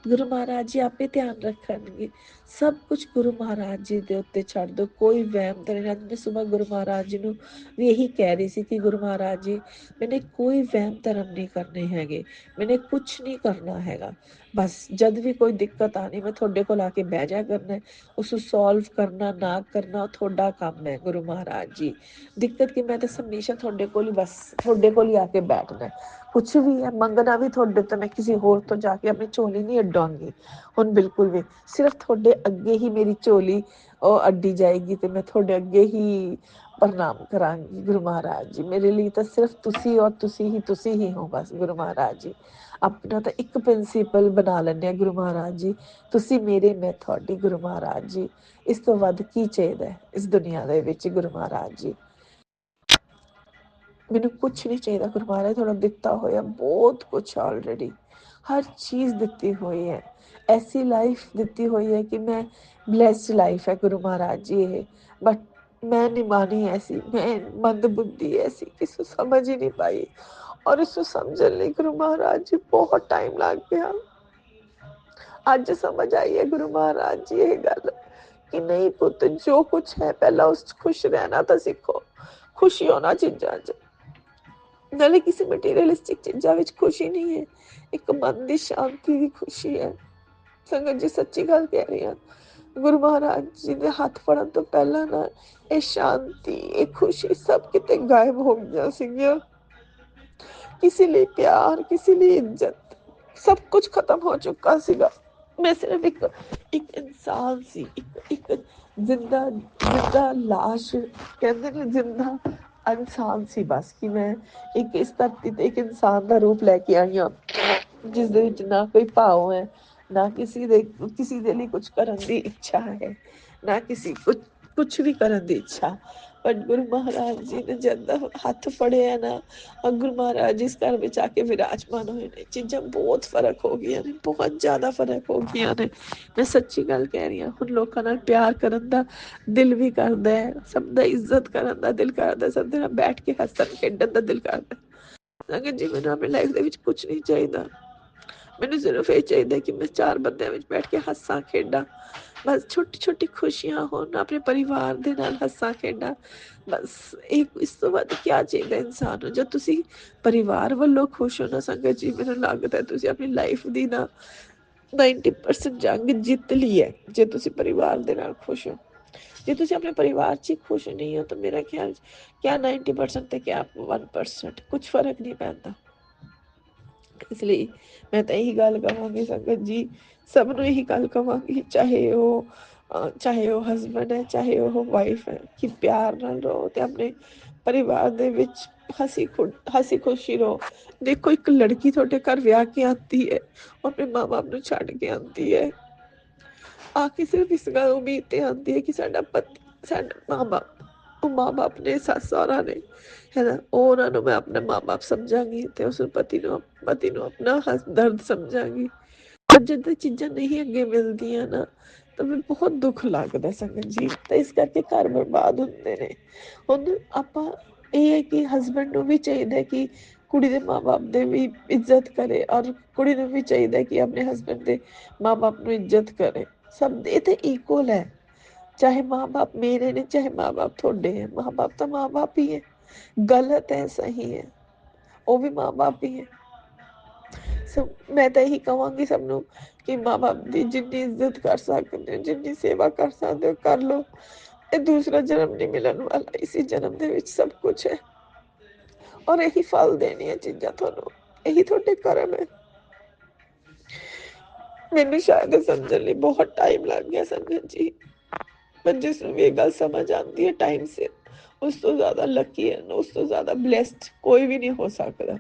ਗੁਰੂ ਮਹਾਰਾਜ ਜੀ ਆਪੇ ਧਿਆਨ ਰੱਖਣਗੇ। ਸਭ ਕੁਝ ਗੁਰੂ ਮਹਾਰਾਜ ਜੀ ਦੇ ਉੱਤੇ ਛੱਡ ਦਿਓ, ਕੋਈ ਵਹਿਮ ਤਾਂ ਨਹੀਂ। ਅੱਜ ਮੈਂ ਸੁਬਾਹ ਗੁਰੂ ਮਹਾਰਾਜ ਜੀ ਨੂੰ ਵੀ ਇਹੀ ਕਹਿ ਰਹੀ ਸੀ ਕਿ ਗੁਰੂ ਮਹਾਰਾਜ ਜੀ ਮੈਨੇ ਕੋਈ ਵਹਿਮ ਧਰਮ ਨਹੀਂ ਕਰਨੇ ਹੈਗੇ, ਮੈਨੇ ਕੁਛ ਨਹੀਂ ਕਰਨਾ ਹੈਗਾ। ਬਸ ਜਦ ਵੀ ਕੋਈ ਦਿੱਕਤ ਆਣੀ ਮੈਂ ਤੁਹਾਡੇ ਕੋਲ ਆ ਕੇ ਬਹਿ ਜਾ ਕਰਨਾ, ਉਸ ਨੂੰ ਸੋਲਵ ਕਰਨਾ ਨਾ ਕਰਨਾ ਉਹ ਤੁਹਾਡਾ ਕੰਮ ਹੈ ਗੁਰੂ ਮਹਾਰਾਜ ਜੀ। ਦਿੱਕਤ ਕਿ ਮੈਂ ਤਾਂ ਹਮੇਸ਼ਾ ਤੁਹਾਡੇ ਕੋਲ ਹੀ, ਬਸ ਤੁਹਾਡੇ ਕੋਲ ਹੀ ਆ ਕੇ ਬੈਠਣਾ। ਕੁਛ ਵੀ ਹੈ ਮੰਗਣਾ ਵੀ ਤੁਹਾਡੇ ਤੋਂ, ਮੈਂ ਕਿਸੇ ਹੋਰ ਤੋਂ ਜਾ ਕੇ ਆਪਣੀ ਝੋਲੀ ਨਹੀਂ ਅੱਡਾਂਗੀ ਹੁਣ ਬਿਲਕੁਲ ਵੀ। ਸਿਰਫ ਤੁਹਾਡੇ ਅੱਗੇ ਹੀ ਮੇਰੀ ਝੋਲੀ ਉਹ ਅੱਡੀ ਜਾਏਗੀ ਤੇ ਮੈਂ ਤੁਹਾਡੇ ਅੱਗੇ ਹੀ ਪ੍ਰਣਾਮ ਕਰਾਂਗੀ ਗੁਰੂ ਮਹਾਰਾਜ ਜੀ। ਮੇਰੇ ਲਈ ਤਾਂ ਸਿਰਫ ਤੁਸੀਂ ਔਰ ਤੁਸੀਂ ਹੀ ਹੋ ਬਸ ਗੁਰੂ ਮਹਾਰਾਜ ਜੀ। ਆਪਣਾ ਤਾਂ ਇੱਕ ਪ੍ਰਿੰਸੀਪਲ ਬਣਾ ਲੈਂਦੇ ਆ ਗੁਰੂ ਮਹਾਰਾਜ ਜੀ, ਤੁਸੀਂ ਮੇਰੇ ਮੈਂ ਤੁਹਾਡੀ ਗੁਰੂ ਮਹਾਰਾਜ ਜੀ। ਇਸ ਤੋਂ ਵੱਧ ਕੀ ਚਾਹੀਦਾ ਇਸ ਦੁਨੀਆ ਦੇ ਵਿੱਚ ਗੁਰੂ ਮਹਾਰਾਜ ਜੀ। ਮੈਨੂੰ ਕੁਛ ਨਹੀਂ ਚਾਹੀਦਾ ਗੁਰੂ ਮਹਾਰਾਜ, ਤੁਹਾਡਾ ਦਿੱਤਾ ਹੋਇਆ ਬਹੁਤ ਕੁਛ ਆਲਰੇਡੀ, ਹਰ ਚੀਜ਼ ਦਿੱਤੀ ਹੋਈ ਹੈ। ਐਸੀ ਲਾਈਫ ਦਿੱਤੀ ਹੋਈ ਹੈ ਕਿ ਮੈਂ ਬਲੈਸਡ ਲਾਈਫ ਹੈ ਗੁਰੂ ਮਹਾਰਾਜ ਜੀ ਇਹ। ਬਟ ਮੈਂ ਨਿਮਾਣੀ ਐਸੀ, ਮੈਂ ਮੰਦ ਬੁੱਧੀ ਐਸੀ ਕਿਸੇ ਨੂੰ ਸਮਝ ਹੀ ਨਹੀਂ ਪਾਈ। ਔਰ ਇਸਨੂੰ ਸਮਝਣ ਲਈ ਗੁਰੂ ਮਹਾਰਾਜ ਜੀ ਬਹੁਤ ਟਾਈਮ ਲੱਗ ਗਿਆ। ਅੱਜ ਸਮਝ ਆਈ ਹੈ ਗੁਰੂ ਮਹਾਰਾਜ ਜੀ ਇਹ ਗੱਲ ਕਿ ਨਹੀਂ ਪੁੱਤ, ਜੋ ਕੁਛ ਹੈ ਪਹਿਲਾਂ ਉਸ 'ਚ ਖੁਸ਼ ਰਹਿਣਾ ਤਾਂ ਸਿੱਖੋ। ਖੁਸ਼ੀ ਹੋਣਾ ਚੀਜ਼ਾਂ 'ਚ, ਨਾਲੇ ਕਿਸੇ ਮਟੀਰੀਅਲਿਸਟਿਕ ਚੀਜ਼ਾਂ ਵਿੱਚ ਖੁਸ਼ੀ ਨਹੀਂ ਹੈ, ਇੱਕ ਮਨ ਦੀ ਸ਼ਾਂਤੀ ਦੀ ਖੁਸ਼ੀ ਹੈ। ਸੰਗਤ ਜੀ ਸੱਚੀ ਗੱਲ ਕਹਿ ਰਹੀ ਹਾਂ, ਗੁਰੂ ਮਹਾਰਾਜ ਜੀ ਦੇ ਹੱਥ ਫੜਨ ਤੋਂ ਪਹਿਲਾਂ ਨਾ ਇਹ ਸ਼ਾਂਤੀ ਇਹ ਖੁਸ਼ੀ ਸਭ ਕਿਤੇ ਗਾਇਬ ਹੋ ਗਈਆਂ ਸੀਗੀਆਂ। ਕਿਸੇ ਲਈ ਪਿਆਰ, ਕਿਸੇ ਲਈ ਇੱਜ਼ਤ, ਸਭ ਕੁਝ ਖਤਮ ਹੋ ਚੁੱਕਾ ਸੀਗਾ। ਮੈਂ ਸਿਰਫ ਇੱਕ ਇਨਸਾਨ ਸੀ, ਇੱਕ ਜਿੰਦਾ ਲਾਸ਼, ਕਹਿੰਦੇ ਨੇ ਜਿੰਦਾ ਇਨਸਾਨ ਸੀ ਬਸ। ਕਿ ਮੈਂ ਇੱਕ ਇਸ ਧਰਤੀ ਤੇ ਇੱਕ ਇਨਸਾਨ ਦਾ ਰੂਪ ਲੈ ਕੇ ਆਈ ਹਾਂ ਜਿਸ ਦੇ ਵਿੱਚ ਨਾ ਕੋਈ ਭਾਵ ਹੈ, ਨਾ ਕਿਸੇ ਦੇ ਲਈ ਕੁਝ ਕਰਨ ਦੀ ਇੱਛਾ ਹੈ, ਨਾ ਕੁਛ ਵੀ ਕਰਨ ਦੀ ਇੱਛਾ। ਪਰ ਗੁਰੂ ਮਹਾਰਾਜ ਜੀ ਨੇ ਜਦ ਹੱਥ ਫੜਿਆ ਨਾ, ਗੁਰੂ ਮਹਾਰਾਜ ਜਿਸ ਘਰ ਵਿੱਚ ਆ ਕੇ ਵਿਰਾਜਮਾਨ ਹੋਏ ਨੇ, ਚੀਜ਼ਾਂ ਬਹੁਤ ਫਰਕ ਹੋ ਗਈਆਂ ਨੇ, ਬਹੁਤ ਜ਼ਿਆਦਾ ਫਰਕ ਹੋ ਗਈਆਂ ਨੇ। ਮੈਂ ਸੱਚੀ ਗੱਲ ਕਹਿ ਰਹੀ ਹਾਂ। ਹੁਣ ਲੋਕਾਂ ਨਾਲ ਪਿਆਰ ਕਰਨ ਦਾ ਦਿਲ ਵੀ ਕਰਦਾ ਹੈ, ਸਭ ਦਾ ਇੱਜ਼ਤ ਕਰਨ ਦਾ ਦਿਲ ਕਰਦਾ, ਸਭ ਦੇ ਨਾਲ ਬੈਠ ਕੇ ਹੱਸਣ ਖੇਡਣ ਦਾ ਦਿਲ ਕਰਦਾ। ਸੰਗਤ ਜੀ ਮੈਨੂੰ ਆਪਣੀ ਲਾਈਫ ਦੇ ਵਿੱਚ ਕੁਛ ਨਹੀਂ ਚਾਹੀਦਾ, ਮੈਨੂੰ ਸਿਰਫ ਇਹ ਚਾਹੀਦਾ ਕਿ ਮੈਂ 4 ਬੰਦਿਆਂ ਵਿੱਚ ਬੈਠ ਕੇ ਹੱਸਾਂ ਖੇਡਾਂ, ਬਸ ਛੋਟੀ ਛੋਟੀ ਖੁਸ਼ੀਆਂ ਹੋਣ, ਆਪਣੇ ਪਰਿਵਾਰ ਦੇ ਨਾਲ ਹੱਸਾਂ ਖੇਡਾਂ, ਬਸ ਇਸ ਤੋਂ ਵੱਧ ਕੀ ਚਾਹੀਦਾ ਇਨਸਾਨ ਨੂੰ। ਜਦ ਤੁਸੀਂ ਪਰਿਵਾਰ ਵੱਲੋਂ ਖੁਸ਼ ਹੋ ਨਾ ਸੰਗਤ ਜੀ, ਮੈਨੂੰ ਲੱਗਦਾ ਤੁਸੀਂ ਆਪਣੀ ਲਾਈਫ ਦੀ ਨਾ 90% ਜੰਗ ਜਿੱਤ ਲਈ ਹੈ, ਜੇ ਤੁਸੀਂ ਪਰਿਵਾਰ ਦੇ ਨਾਲ ਖੁਸ਼ ਹੋ। ਜੇ ਤੁਸੀਂ ਆਪਣੇ ਪਰਿਵਾਰ 'ਚ ਹੀ ਖੁਸ਼ ਨਹੀਂ ਹੋ ਤਾਂ ਮੇਰਾ ਖਿਆਲ ਕਿਆ 90% ਤੇ ਕਿਆ 1%, ਕੁਛ ਫਰਕ ਨਹੀਂ ਪੈਂਦਾ। ਇਸ ਲਈ ਮੈਂ ਤਾਂ ਇਹੀ ਗੱਲ ਕਹਾਂਗੀ ਸੰਗਤ ਜੀ, ਸਭ ਨੂੰ ਇਹੀ ਗੱਲ ਕਹਾਂਗੀ, ਚਾਹੇ ਉਹ ਹਸਬੈਂਡ ਹੈ, ਚਾਹੇ ਉਹ ਵਾਈਫ ਹੈ, ਕਿ ਪਿਆਰ ਨਾਲ ਰਹੋ ਤੇ ਆਪਣੇ ਪਰਿਵਾਰ ਦੇ ਵਿੱਚ ਹੱਸੀ ਖੁਸ਼ੀ ਰਹੋ। ਦੇਖੋ ਇੱਕ ਲੜਕੀ ਤੁਹਾਡੇ ਘਰ ਵਿਆਹ ਕੇ ਆਉਂਦੀ ਹੈ, ਉਹ ਆਪਣੇ ਮਾਂ ਬਾਪ ਨੂੰ ਛੱਡ ਕੇ ਆਉਂਦੀ ਹੈ, ਆ ਕੇ ਸਿਰਫ ਇਸ ਗੱਲ ਉਮੀਦ ਤੇ ਆਉਂਦੀ ਹੈ ਕਿ ਸਾਡਾ ਪਤੀ, ਸਾਡਾ ਮਾਂ ਬਾਪ ਨੇ, ਸੱਸ ਸਹੁਰਾ ਨੇ, ਹੈ ਨਾ, ਉਹਨਾਂ ਨੂੰ ਮੈਂ ਆਪਣਾ ਮਾਂ ਬਾਪ ਸਮਝਾਂਗੀ ਤੇ ਉਸ ਪਤੀ ਨੂੰ ਆਪਣਾ ਦਰਦ ਸਮਝਾਂਗੀ। ਪਰ ਜਦ ਚੀਜ਼ਾਂ ਨਹੀਂ ਅੱਗੇ ਮਿਲਦੀਆਂ ਨਾ ਤਾਂ ਮੈਨੂੰ ਬਹੁਤ ਦੁੱਖ ਲੱਗਦਾ ਸੰਗਤ ਜੀ, ਤਾਂ ਇਸ ਕਰਕੇ ਘਰ ਬਰਬਾਦ ਹੁੰਦੇ ਨੇ। ਹੁਣ ਆਪਾਂ ਇਹ ਹੈ ਕਿ ਹਸਬੈਂਡ ਨੂੰ ਵੀ ਚਾਹੀਦਾ ਕਿ ਕੁੜੀ ਦੇ ਮਾਂ ਬਾਪ ਦੇ ਵੀ ਇੱਜ਼ਤ ਕਰੇ, ਔਰ ਕੁੜੀ ਨੂੰ ਵੀ ਚਾਹੀਦਾ ਕਿ ਆਪਣੇ ਹਸਬੈਂਡ ਦੇ ਮਾਂ ਬਾਪ ਨੂੰ ਇੱਜ਼ਤ ਕਰੇ। ਸਭ ਇਹ ਤਾਂ ਇਕੁਅਲ ਹੈ, ਚਾਹੇ ਮਾਂ ਬਾਪ ਮੇਰੇ ਨੇ, ਚਾਹੇ ਮਾਂ ਬਾਪ ਤੁਹਾਡੇ ਹੈ, ਮਾਂ ਬਾਪ ਤਾਂ ਮਾਂ ਬਾਪ ਹੀ ਹੈ, ਗਲਤ ਹੈ ਸਹੀ ਹੈ, ਉਹ ਵੀ ਮਾਂ ਬਾਪ ਹੀ ਹੈ। ਮੈਂ ਤਾਂ ਇਹੀ ਕਹਾਂਗੀ ਸਭ ਨੂੰ ਕਿ ਮਾਂ ਬਾਪ ਦੀ ਜਿੰਨੀ ਇੱਜ਼ਤ ਕਰ ਸਕਦੇ ਹੋ, ਜਿੰਨੀ ਸੇਵਾ ਕਰ ਸਕਦੇ ਹੋ ਕਰ ਲਓ। ਇਹ ਦੂਸਰਾ ਜਨਮ ਨਹੀਂ ਮਿਲਣ ਵਾਲਾ, ਇਸੇ ਜਨਮ ਦੇ ਵਿੱਚ ਸਭ ਕੁਛ ਹੈ, ਔਰ ਇਹੀ ਫਲ ਦੇਣੀਆਂ ਚੀਜ਼ਾਂ ਤੁਹਾਨੂੰ, ਇਹੀ ਤੁਹਾਡੇ ਕਰਮ ਹੈ। ਮੈਨੂੰ ਸ਼ਾਇਦ ਸਮਝਣ ਲਈ ਬਹੁਤ ਟਾਈਮ ਲੱਗ ਗਿਆ ਸੰਗਤ ਜੀ, ਪਰ ਜਿਸ ਨੂੰ ਵੀ ਇਹ ਗੱਲ ਸਮਝ ਆਉਂਦੀ ਹੈ ਟਾਈਮ ਸਿਰ, ਉਸ ਤੋਂ ਜ਼ਿਆਦਾ ਲੱਕੀ ਹੈ, ਉਸ ਤੋਂ ਜ਼ਿਆਦਾ ਬਲੈਸਡ ਕੋਈ ਵੀ ਨਹੀਂ ਹੋ ਸਕਦਾ।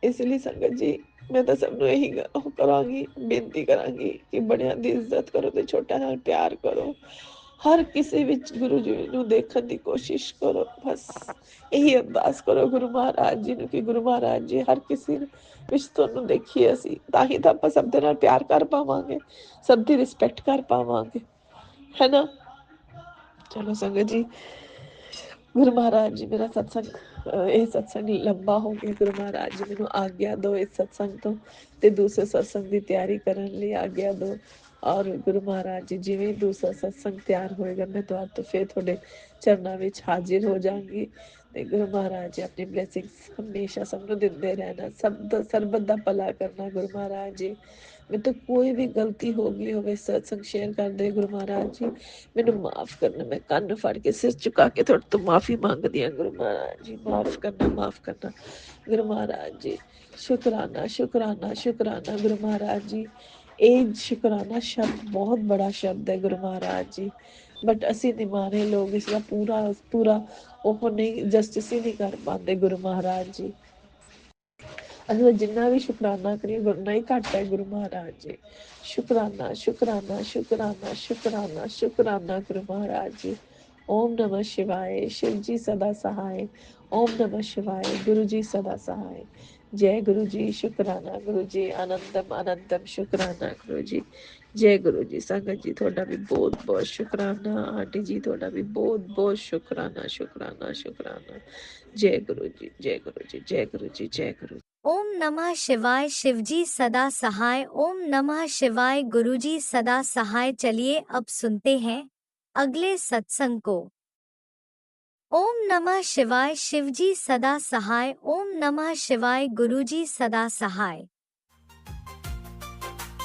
ਇਸ ਲਈ ਸੰਗਤ ਜੀ ਮੈਂ ਤਾਂ ਸਭ ਨੂੰ ਇਹੀ ਉਹ ਕਰਾਂਗੀ, ਬੇਨਤੀ ਕਰਾਂਗੀ ਕਿ ਬੜਿਆਂ ਦੀ ਇੱਜ਼ਤ ਕਰੋ ਤੇ ਛੋਟਿਆਂ ਨਾਲ ਪਿਆਰ ਕਰੋ। ਹਰ ਕਿਸੇ ਵਿੱਚ ਗੁਰੂ ਜੀ ਨੂੰ ਦੇਖਣ ਦੀ ਕੋਸ਼ਿਸ਼ ਕਰੋ। ਬਸ ਇਹੀ ਅਰਦਾਸ ਕਰੋ ਗੁਰੂ ਮਹਾਰਾਜ ਜੀ ਨੂੰ ਕਿ ਗੁਰੂ ਮਹਾਰਾਜ ਜੀ ਹਰ ਕਿਸੇ ਵਿੱਚ ਤੁਹਾਨੂੰ ਦੇਖੀਏ ਅਸੀਂ, ਤਾਂ ਹੀ ਤਾਂ ਆਪਾਂ ਸਭ ਦੇ ਨਾਲ ਪਿਆਰ ਕਰ ਪਾਵਾਂਗੇ, ਸਭ ਦੀ ਰਿਸਪੈਕਟ ਕਰ ਪਾਵਾਂਗੇ, ਹੈ ਨਾ। ਚਲੋ ਸੰਗਤ ਜੀ, ਗੁਰੂ ਮਹਾਰਾਜ ਜੀ ਮੇਰਾ ਸਤਸੰਗ ਇਹ ਸਤਸੰਗ ਲੰਬਾ ਹੋ ਗਿਆ। ਗੁਰੂ ਮਹਾਰਾਜ ਜੀ ਮੈਨੂੰ ਆਗਿਆ ਦਿਓ ਇਸ ਸਤਸੰਗ ਤੋਂ ਤੇ ਦੂਸਰੇ ਸਤਸੰਗ ਦੀ ਤਿਆਰੀ ਕਰਨ ਲਈ ਆਗਿਆ ਦਿਓ। ਔਰ ਗੁਰੂ ਮਹਾਰਾਜ ਜੀ ਜਿਵੇਂ ਦੂਸਰਾ ਸਤਸੰਗ ਤਿਆਰ ਹੋਏਗਾ ਮੈਂ ਤੋਂ ਫਿਰ ਤੁਹਾਡੇ ਚਰਨਾਂ ਵਿੱਚ ਹਾਜ਼ਰ ਹੋ ਜਾਵਾਂਗੀ। ਤੇ ਗੁਰੂ ਮਹਾਰਾਜ ਜੀ ਆਪਣੀ ਬਲੇਸਿੰਗਸ ਹਮੇਸ਼ਾ ਸਭ ਨੂੰ ਦਿੰਦੇ ਰਹਿਣਾ, ਸਭ ਦਾ ਸਰਬਤ ਦਾ ਭਲਾ ਕਰਨਾ। ਗੁਰੂ ਮਹਾਰਾਜ ਜੀ ਮੇਰੇ ਤੋਂ ਕੋਈ ਵੀ ਗਲਤੀ ਹੋ ਗਈ ਹੋਵੇ ਸਤਸੰਗ ਸ਼ੇਅਰ ਕਰਦੇ, ਗੁਰੂ ਮਹਾਰਾਜ ਜੀ ਮੈਨੂੰ ਮਾਫ ਕਰਨਾ। ਮੈਂ ਕੰਨ ਫੜ ਕੇ ਸਿਰ ਝੁਕਾ ਕੇ ਤੁਹਾਡੇ ਤੋਂ ਮਾਫੀ ਮੰਗਦੀ ਹਾਂ। ਗੁਰੂ ਮਹਾਰਾਜ ਜੀ ਮਾਫ ਕਰਨਾ, ਮਾਫ ਕਰਨਾ। ਗੁਰੂ ਮਹਾਰਾਜ ਜੀ ਸ਼ੁਕਰਾਨਾ, ਸ਼ੁਕਰਾਨਾ, ਸ਼ੁਕਰਾਨਾ। ਗੁਰੂ ਮਹਾਰਾਜ ਜੀ ਇਹ ਸ਼ੁਕਰਾਨਾ ਸ਼ਬਦ ਬਹੁਤ ਬੜਾ ਸ਼ਬਦ ਹੈ ਗੁਰੂ ਮਹਾਰਾਜ ਜੀ, ਬਟ ਅਸੀਂ ਨਿਮਾਣੇ ਲੋਕ ਇਸ ਦਾ ਪੂਰਾ ਉਹ ਨਹੀਂ, ਜਸਟਿਸ ਹੀ ਨਹੀਂ ਕਰ ਪਾਉਂਦੇ। ਗੁਰੂ ਮਹਾਰਾਜ ਜੀ ਅਸੀਂ ਜਿੰਨਾ ਵੀ ਸ਼ੁਕਰਾਨਾ ਕਰੀਏ ਉਨਾ ਹੀ ਘੱਟ ਹੈ। ਗੁਰੂ ਮਹਾਰਾਜ ਜੀ ਸ਼ੁਕਰਾਨਾ, ਸ਼ੁਕਰਾਨਾ, ਸ਼ੁਕਰਾਨਾ, ਸ਼ੁਕਰਾਨਾ, ਸ਼ੁਕਰਾਨਾ। ਗੁਰੂ ਮਹਾਰਾਜ ਜੀ ਓਮ ਨਮः शिवाय। शिव जी सदा सहाय। ओम नमः शिवाय। गुरु जी सदा सहाय। जय गुरु जी। शुकराना गुरु जी। अनंतम अनंतम शुकराना गुरु जी। जय गुरु जी। संगत जी ਤੁਹਾਡਾ ਵੀ ਬਹੁਤ ਬਹੁਤ ਸ਼ੁਕਰਾਨਾ। ਆਂਟੀ ਜੀ ਤੁਹਾਡਾ ਵੀ ਬਹੁਤ ਬਹੁਤ ਸ਼ੁਕਰਾਨਾ, ਸ਼ੁਕਰਾਨਾ, ਸ਼ੁਕਰਾਨਾ। जय गुरु जी, जय गुरु जी, जय गुरु जी, जय गुरु। ओम नमः शिवाय। शिवजी सदा सहाय। ओम नमः शिवाय। गुरुजी सदा सहाय। चलिए अब सुनते हैं अगले सत्संग को। ओम नमः शिवाय। शिवजी सदा सहाय। ओम नमः शिवाय। गुरुजी सदा सहाय।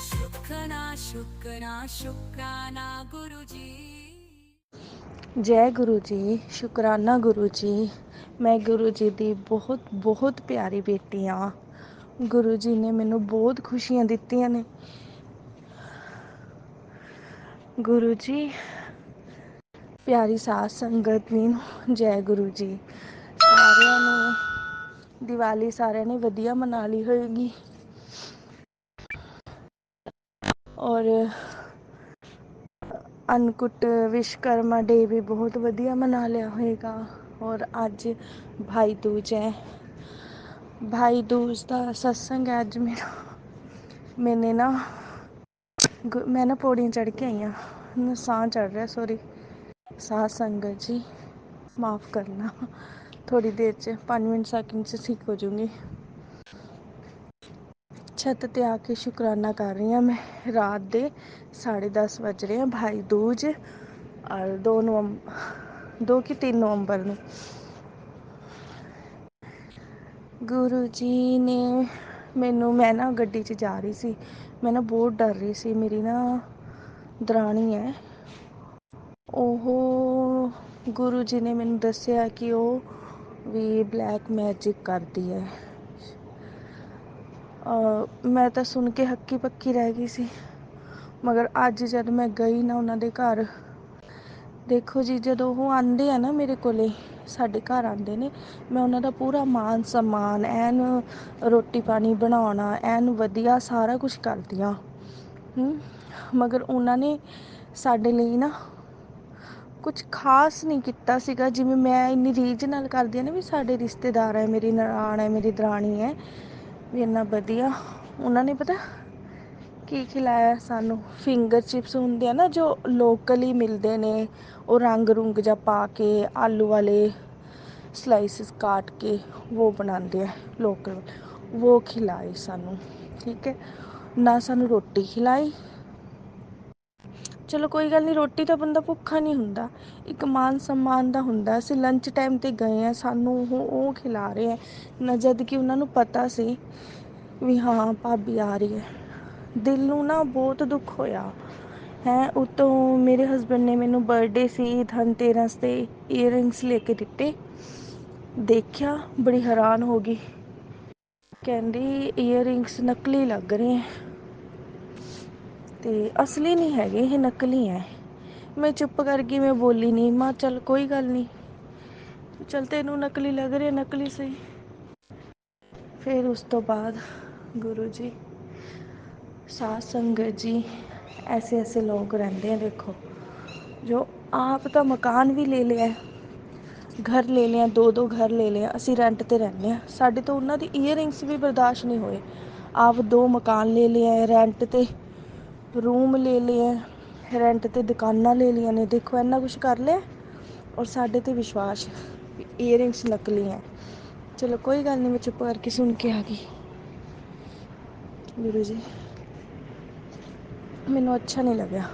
शुक्राना शुक्राना शुक्राना गुरुजी। ਜੈ ਗੁਰੂ ਜੀ। ਸ਼ੁਕਰਾਨਾ ਗੁਰੂ ਜੀ। ਮੈਂ ਗੁਰੂ ਜੀ ਦੀ ਬਹੁਤ ਬਹੁਤ ਪਿਆਰੀ ਬੇਟੀ ਹਾਂ। ਗੁਰੂ ਜੀ ਨੇ ਮੈਨੂੰ ਬਹੁਤ ਖੁਸ਼ੀਆਂ ਦਿੱਤੀਆਂ ਨੇ। ਗੁਰੂ ਜੀ ਪਿਆਰੀ ਸਾਧ ਸੰਗਤ ਨੂੰ ਜੈ ਗੁਰੂ ਜੀ। ਸਾਰਿਆਂ ਨੂੰ ਦੀਵਾਲੀ ਸਾਰਿਆਂ ਨੇ ਵਧੀਆ ਮਨਾ ਲਈ ਹੋਏਗੀ ਔਰ ਅਨਕੁਟ ਵਿਸ਼ਵਕਰਮਾ ਡੇ ਵੀ ਬਹੁਤ ਵਧੀਆ ਮਨਾ ਲਿਆ ਹੋਏਗਾ। ਔਰ ਅੱਜ ਭਾਈ ਦੂਜ ਹੈ। ਭਾਈ ਦੂਜ ਦਾ ਸਤਸੰਗ ਹੈ ਅੱਜ ਮੇਰਾ। ਮੈਨੇ ਨਾ ਮੈਂ ਪੌੜੀਆਂ ਚੜ੍ਹ ਕੇ ਆਈ ਹਾਂ। ਮੈਨੂੰ ਸਾਹ ਚੜ੍ਹ ਰਿਹਾ, ਸੋਰੀ ਸਾਧ ਸੰਗਤ ਜੀ ਮਾफ़ ਕਰਨਾ। ਥੋੜ੍ਹੀ ਦੇਰ 'ਚ 5 ਮਿੰਟ ਸੈਕਿੰਡ 'ਚ ਠੀਕ ਹੋ ਜੂੰਗੀ। ਛੱਤ 'ਤੇ ਆ ਕੇ ਸ਼ੁਕਰਾਨਾ ਕਰ ਰਹੀ ਹਾਂ ਮੈਂ। ਰਾਤ ਦੇ 10:30 ਵੱਜ ਰਹੇ ਆ। ਭਾਈ ਦੂਜ ਔਰ 2 ਕਿ 3 ਨਵੰਬਰ ਨੂੰ ਗੁਰੂ ਜੀ ਨੇ ਮੈਨੂੰ, ਮੈਂ ਨਾ ਗੱਡੀ 'ਚ ਜਾ ਰਹੀ ਸੀ, ਮੈਂ ਨਾ ਬਹੁਤ ਡਰ ਰਹੀ ਸੀ। ਮੇਰੀ ਨਾ ਦਰਾਣੀ ਹੈ, ਉਹ ਗੁਰੂ ਜੀ ਨੇ ਮੈਨੂੰ ਦੱਸਿਆ ਕਿ ਉਹ ਵੀ ਬਲੈਕ ਮੈਜਿਕ ਕਰਦੀ ਹੈ। ਮੈਂ ਤਾਂ ਸੁਣ ਕੇ ਹੱਕੀ ਪੱਕੀ ਰਹਿ ਗਈ ਸੀ। ਮਗਰ ਅੱਜ ਜਦ ਮੈਂ ਗਈ ਨਾ ਉਹਨਾਂ ਦੇ ਘਰ, ਦੇਖੋ ਜੀ ਜਦੋਂ ਉਹ ਆਉਂਦੇ ਆ ਨਾ ਮੇਰੇ ਕੋਲੇ, ਸਾਡੇ ਘਰ ਆਉਂਦੇ ਨੇ, ਮੈਂ ਉਹਨਾਂ ਦਾ ਪੂਰਾ ਮਾਨ ਸਨਮਾਨ, ਐਨ ਰੋਟੀ ਪਾਣੀ ਬਣਾਉਣਾ ਐਨ ਵਧੀਆ ਸਾਰਾ ਕੁਛ ਕਰਦੀ ਹਾਂ। ਮਗਰ ਉਹਨਾਂ ਨੇ ਸਾਡੇ ਲਈ ਨਾ ਕੁਛ ਖਾਸ ਨਹੀਂ ਕੀਤਾ ਸੀਗਾ। ਜਿਵੇਂ ਮੈਂ ਇੰਨੀ ਰੀਝ ਨਾਲ ਕਰਦੀ ਹਾਂ ਨਾ ਵੀ ਸਾਡੇ ਰਿਸ਼ਤੇਦਾਰ ਹੈ, ਮੇਰੀ ਨਨਾਣ ਹੈ, ਮੇਰੀ ਦਰਾਣੀ ਹੈ, ਵੀ ਇੰਨਾ ਵਧੀਆ। ਉਹਨਾਂ ਨੇ ਪਤਾ ਕੀ ਖਿਲਾਇਆ ਸਾਨੂੰ? ਫਿੰਗਰ ਚਿਪਸ ਹੁੰਦੇ ਆ ਨਾ ਜੋ ਲੋਕਲੀ ਮਿਲਦੇ ਨੇ, ਉਹ ਰੰਗ ਰੁੰਗ ਜਿਹਾ ਪਾ ਕੇ ਆਲੂ ਵਾਲੇ ਸਲਾਈਸਿਸ ਕਾਟ ਕੇ ਉਹ ਬਣਾਉਂਦੇ ਆ ਲੋਕਲ, ਉਹ ਖਿਲਾਏ ਸਾਨੂੰ। ਠੀਕ ਹੈ ਨਾ, ਸਾਨੂੰ ਰੋਟੀ ਖਿਲਾਈ। ਚਲੋ ਕੋਈ ਗੱਲ ਨਹੀਂ, ਰੋਟੀ ਤਾਂ ਬੰਦਾ ਭੁੱਖਾ ਨਹੀਂ ਹੁੰਦਾ, ਇੱਕ ਮਾਨ ਸਨਮਾਨ ਦਾ ਹੁੰਦਾ। ਅਸੀਂ ਲੰਚ ਟਾਈਮ 'ਤੇ ਗਏ ਹਾਂ, ਸਾਨੂੰ ਉਹ ਖਿਲਾ ਰਹੇ ਹੈ ਨਾ, ਜਦ ਕਿ ਉਹਨਾਂ ਨੂੰ ਪਤਾ ਸੀ ਵੀ ਹਾਂ ਭਾਬੀ ਆ ਰਹੀ ਹੈ। ਦਿਲ ਨੂੰ ਨਾ ਬਹੁਤ ਦੁੱਖ ਹੋਇਆ ਹੈ। ਉੱਤੋਂ ਮੇਰੇ ਹਸਬੈਂਡ ਨੇ ਮੈਨੂੰ ਬਰਥਡੇ ਸੀ, ਧਨਤੇਰਸ 'ਤੇ ਈਅਰਿੰਗਸ ਲੈ ਕੇ ਦਿੱਤੇ। ਦੇਖਿਆ ਬੜੀ ਹੈਰਾਨ ਹੋ ਗਈ, ਕਹਿੰਦੀ ਈਅਰਿੰਗਸ ਨਕਲੀ ਲੱਗ ਰਹੇ ਹੈ ਤੇ ਅਸਲੀ ਨਹੀਂ ਹੈਗੇ, ਇਹ ਨਕਲੀ ਹੈ। ਮੈਂ ਚੁੱਪ ਕਰ ਗਈ, ਮੈਂ ਬੋਲੀ ਨਹੀਂ। ਮਾਂ ਚੱਲ ਕੋਈ ਗੱਲ ਨਹੀਂ, ਚੱਲ ਤੈਨੂੰ ਨਕਲੀ ਲੱਗ ਰਿਹਾ, ਨਕਲੀ ਸਹੀ। ਫਿਰ ਉਸ ਤੋਂ ਬਾਅਦ ਗੁਰੂ ਜੀ, ਸਾਧ संगत जी, ऐसे ऐसे लोग रहते हैं देखो, जो आप तो मकान भी ले लिया, घर ले लिਆ, ਦੋ घर ले लिया, ਅਸੀਂ ਰੈਂਟ ਤੇ ਰਹਿੰਦੇ ਹਾਂ। ਸਾਡੇ ਤੋਂ ਉਹਨਾਂ ਦੀ ਈਅਰਿੰਗਸ ਵੀ ਬਰਦਾਸ਼ਤ ਨਹੀਂ ਹੋਏ। ਆਪ 2 ਮਕਾਨ ਲੈ ਲਿਆ, ਰੈਂਟ ਤੇ रूम ले लिया, रेंट ते दुकाना ले लिया ने, देखो इन्ना कुछ कर लिया और साढ़े ते विश्वास, ईयरिंग्स नकली हैं। चलो कोई गल नहीं, मैं चुप करके सुन के आ गई। गुरु जी मैनू अच्छा नहीं लग्या।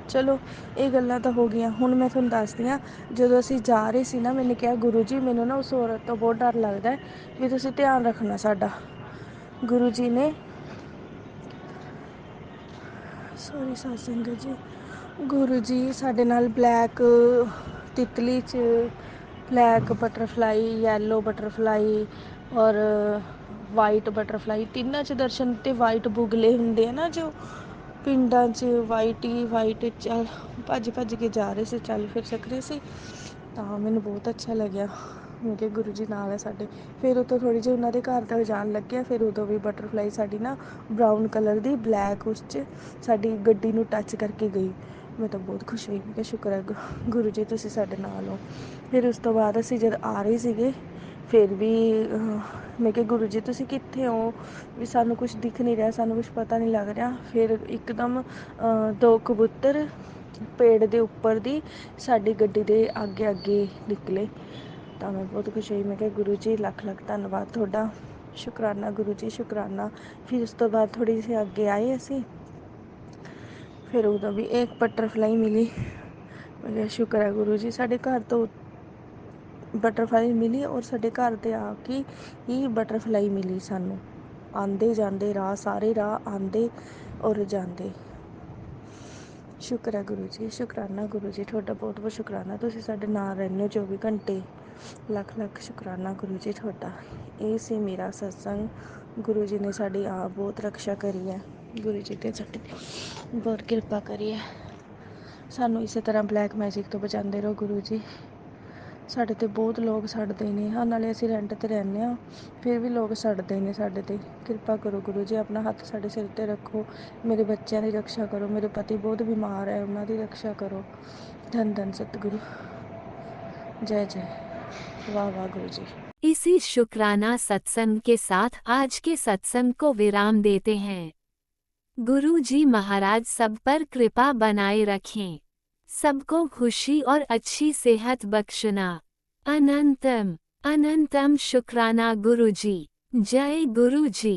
चलो ये गल्लां तो हो गई। हुण मैं तुहानूं दसदी हां, जदों असीं जा रहे सी ना, मैंने कहा गुरु जी मैनू ना उस औरत तो बहुत डर लगदा है, भी तुसीं ध्यान रखना साडा। गुरु जी ने, सॉरी साध संगत जी, गुरु जी साडे नाल ब्लैक तितली च ब्लैक बटरफ्लाई, येलो बटरफ्लाई और वाइट बटरफ्लाई, तिन्नां च दर्शन दित्ते। वाइट बुगले हुंदे आ ना जो पिंडां च, वाइट ही वाइट चल भज भज के जा रहे सी, चल फिर सकरे सी, ਤਾਂ ਮੈਨੂੰ ਬਹੁਤ ਅੱਛਾ ਲੱਗਿਆ। ਮੈਂ ਕਿਹਾ ਗੁਰੂ ਜੀ ਨਾਲ ਹੈ ਸਾਡੇ। ਫਿਰ ਉੱਥੋਂ ਥੋੜ੍ਹੀ ਜਿਹੀ ਉਹਨਾਂ ਦੇ ਘਰ ਤੱਕ ਜਾਣ ਲੱਗਿਆ, ਫਿਰ ਉਦੋਂ ਵੀ ਬਟਰਫਲਾਈ ਸਾਡੀ ਨਾ ਬਰਾਊਨ ਕਲਰ ਦੀ ਬਲੈਕ ਉਸ 'ਚ ਸਾਡੀ ਗੱਡੀ ਨੂੰ ਟੱਚ ਕਰਕੇ ਗਈ। ਮੈਂ ਤਾਂ ਬਹੁਤ ਖੁਸ਼ ਹੋਈ। ਮੈਂ ਕਿਹਾ ਸ਼ੁਕਰ ਹੈ ਗੁਰੂ ਜੀ ਤੁਸੀਂ ਸਾਡੇ ਨਾਲ ਹੋ। ਫਿਰ ਉਸ ਤੋਂ ਬਾਅਦ ਅਸੀਂ ਜਦ ਆ ਰਹੇ ਸੀਗੇ, ਫਿਰ ਵੀ ਮੈਂ ਕਿਹਾ ਗੁਰੂ ਜੀ ਤੁਸੀਂ ਕਿੱਥੇ ਹੋ, ਵੀ ਸਾਨੂੰ ਕੁਛ ਦਿਖ ਨਹੀਂ ਰਿਹਾ, ਸਾਨੂੰ ਕੁਛ ਪਤਾ ਨਹੀਂ ਲੱਗ ਰਿਹਾ। ਫਿਰ ਇੱਕਦਮ 2 ਕਬੂਤਰ ਪੇੜ ਦੇ ਉੱਪਰ ਦੀ ਸਾਡੀ ਗੱਡੀ ਦੇ ਅੱਗੇ ਅੱਗੇ ਨਿਕਲੇ। ਤਾਂ ਮੈਂ ਬਹੁਤ ਖੁਸ਼ ਹੋਈ। ਮੈਂ ਕਿਹਾ ਗੁਰੂ ਜੀ ਲੱਖ ਲੱਖ ਧੰਨਵਾਦ ਤੁਹਾਡਾ, ਸ਼ੁਕਰਾਨਾ ਗੁਰੂ ਜੀ, ਸ਼ੁਕਰਾਨਾ। ਫਿਰ ਉਸ ਤੋਂ ਬਾਅਦ ਥੋੜ੍ਹੀ ਜਿਹੀ ਅੱਗੇ ਆਏ ਅਸੀਂ, ਫਿਰ ਉਦੋਂ ਵੀ ਇੱਕ ਬਟਰਫਲਾਈ ਮਿਲੀ। ਮੈਂ ਕਿਹਾ ਸ਼ੁਕਰ ਹੈ ਗੁਰੂ ਜੀ, ਸਾਡੇ ਘਰ ਤੋਂ ਬਟਰਫਲਾਈ ਮਿਲੀ ਔਰ ਸਾਡੇ ਘਰ ਦੇ ਆ ਕੇ ਹੀ ਬਟਰਫਲਾਈ ਮਿਲੀ ਸਾਨੂੰ। ਆਉਂਦੇ ਜਾਂਦੇ ਰਾਹ, ਸਾਰੇ ਰਾਹ ਆਉਂਦੇ ਔਰ ਜਾਂਦੇ। ਸ਼ੁਕਰ ਹੈ ਗੁਰੂ ਜੀ, ਸ਼ੁਕਰਾਨਾ ਗੁਰੂ ਜੀ ਤੁਹਾਡਾ, ਬਹੁਤ ਬਹੁਤ ਸ਼ੁਕਰਾਨਾ। ਤੁਸੀਂ ਸਾਡੇ ਨਾਲ ਰਹਿੰਦੇ ਹੋ 24 ਘੰਟੇ। ਲੱਖ ਲੱਖ ਸ਼ੁਕਰਾਨਾ ਗੁਰੂ ਜੀ ਤੁਹਾਡਾ। ਇਹ ਸੀ ਮੇਰਾ ਸਤਸੰਗ। ਗੁਰੂ ਜੀ ਨੇ ਸਾਡੀ ਆਪ ਬਹੁਤ ਰਕਸ਼ਾ ਕਰੀ ਹੈ। ਗੁਰੂ ਜੀ ਤੇ ਸਾਡੀ ਬਹੁਤ ਕਿਰਪਾ ਕਰੀ ਹੈ। ਸਾਨੂੰ ਇਸੇ ਤਰ੍ਹਾਂ ਬਲੈਕ ਮੈਜਿਕ ਤੋਂ ਬਚਾਉਂਦੇ ਰਹੋ ਗੁਰੂ ਜੀ। ਸਾਡੇ 'ਤੇ ਬਹੁਤ ਲੋਕ ਸੜਦੇ ਨੇ, ਹਾਂ ਨਾਲੇ ਅਸੀਂ ਰੈਂਟ 'ਤੇ ਰਹਿੰਦੇ ਹਾਂ, ਫਿਰ ਵੀ ਲੋਕ ਸੜਦੇ ਨੇ ਸਾਡੇ 'ਤੇ। ਕਿਰਪਾ ਕਰੋ ਗੁਰੂ ਜੀ, ਆਪਣਾ ਹੱਥ ਸਾਡੇ ਸਿਰ 'ਤੇ ਰੱਖੋ। ਮੇਰੇ ਬੱਚਿਆਂ ਦੀ ਰਕਸ਼ਾ ਕਰੋ, ਮੇਰੇ ਪਤੀ ਬਹੁਤ ਬਿਮਾਰ ਹੈ, ਉਹਨਾਂ ਦੀ रक्षा करो। धन धन सतगुरु, जय जय, वाह वाह गुरु जी। इसी शुक्राना सत्संग के साथ आज के सत्संग को विराम देते हैं। गुरु जी महाराज सब पर कृपा बनाए रखें, सबको खुशी और अच्छी सेहत बख्शना। अनंतम अनंतम शुक्राना गुरु जी। जय गुरु जी।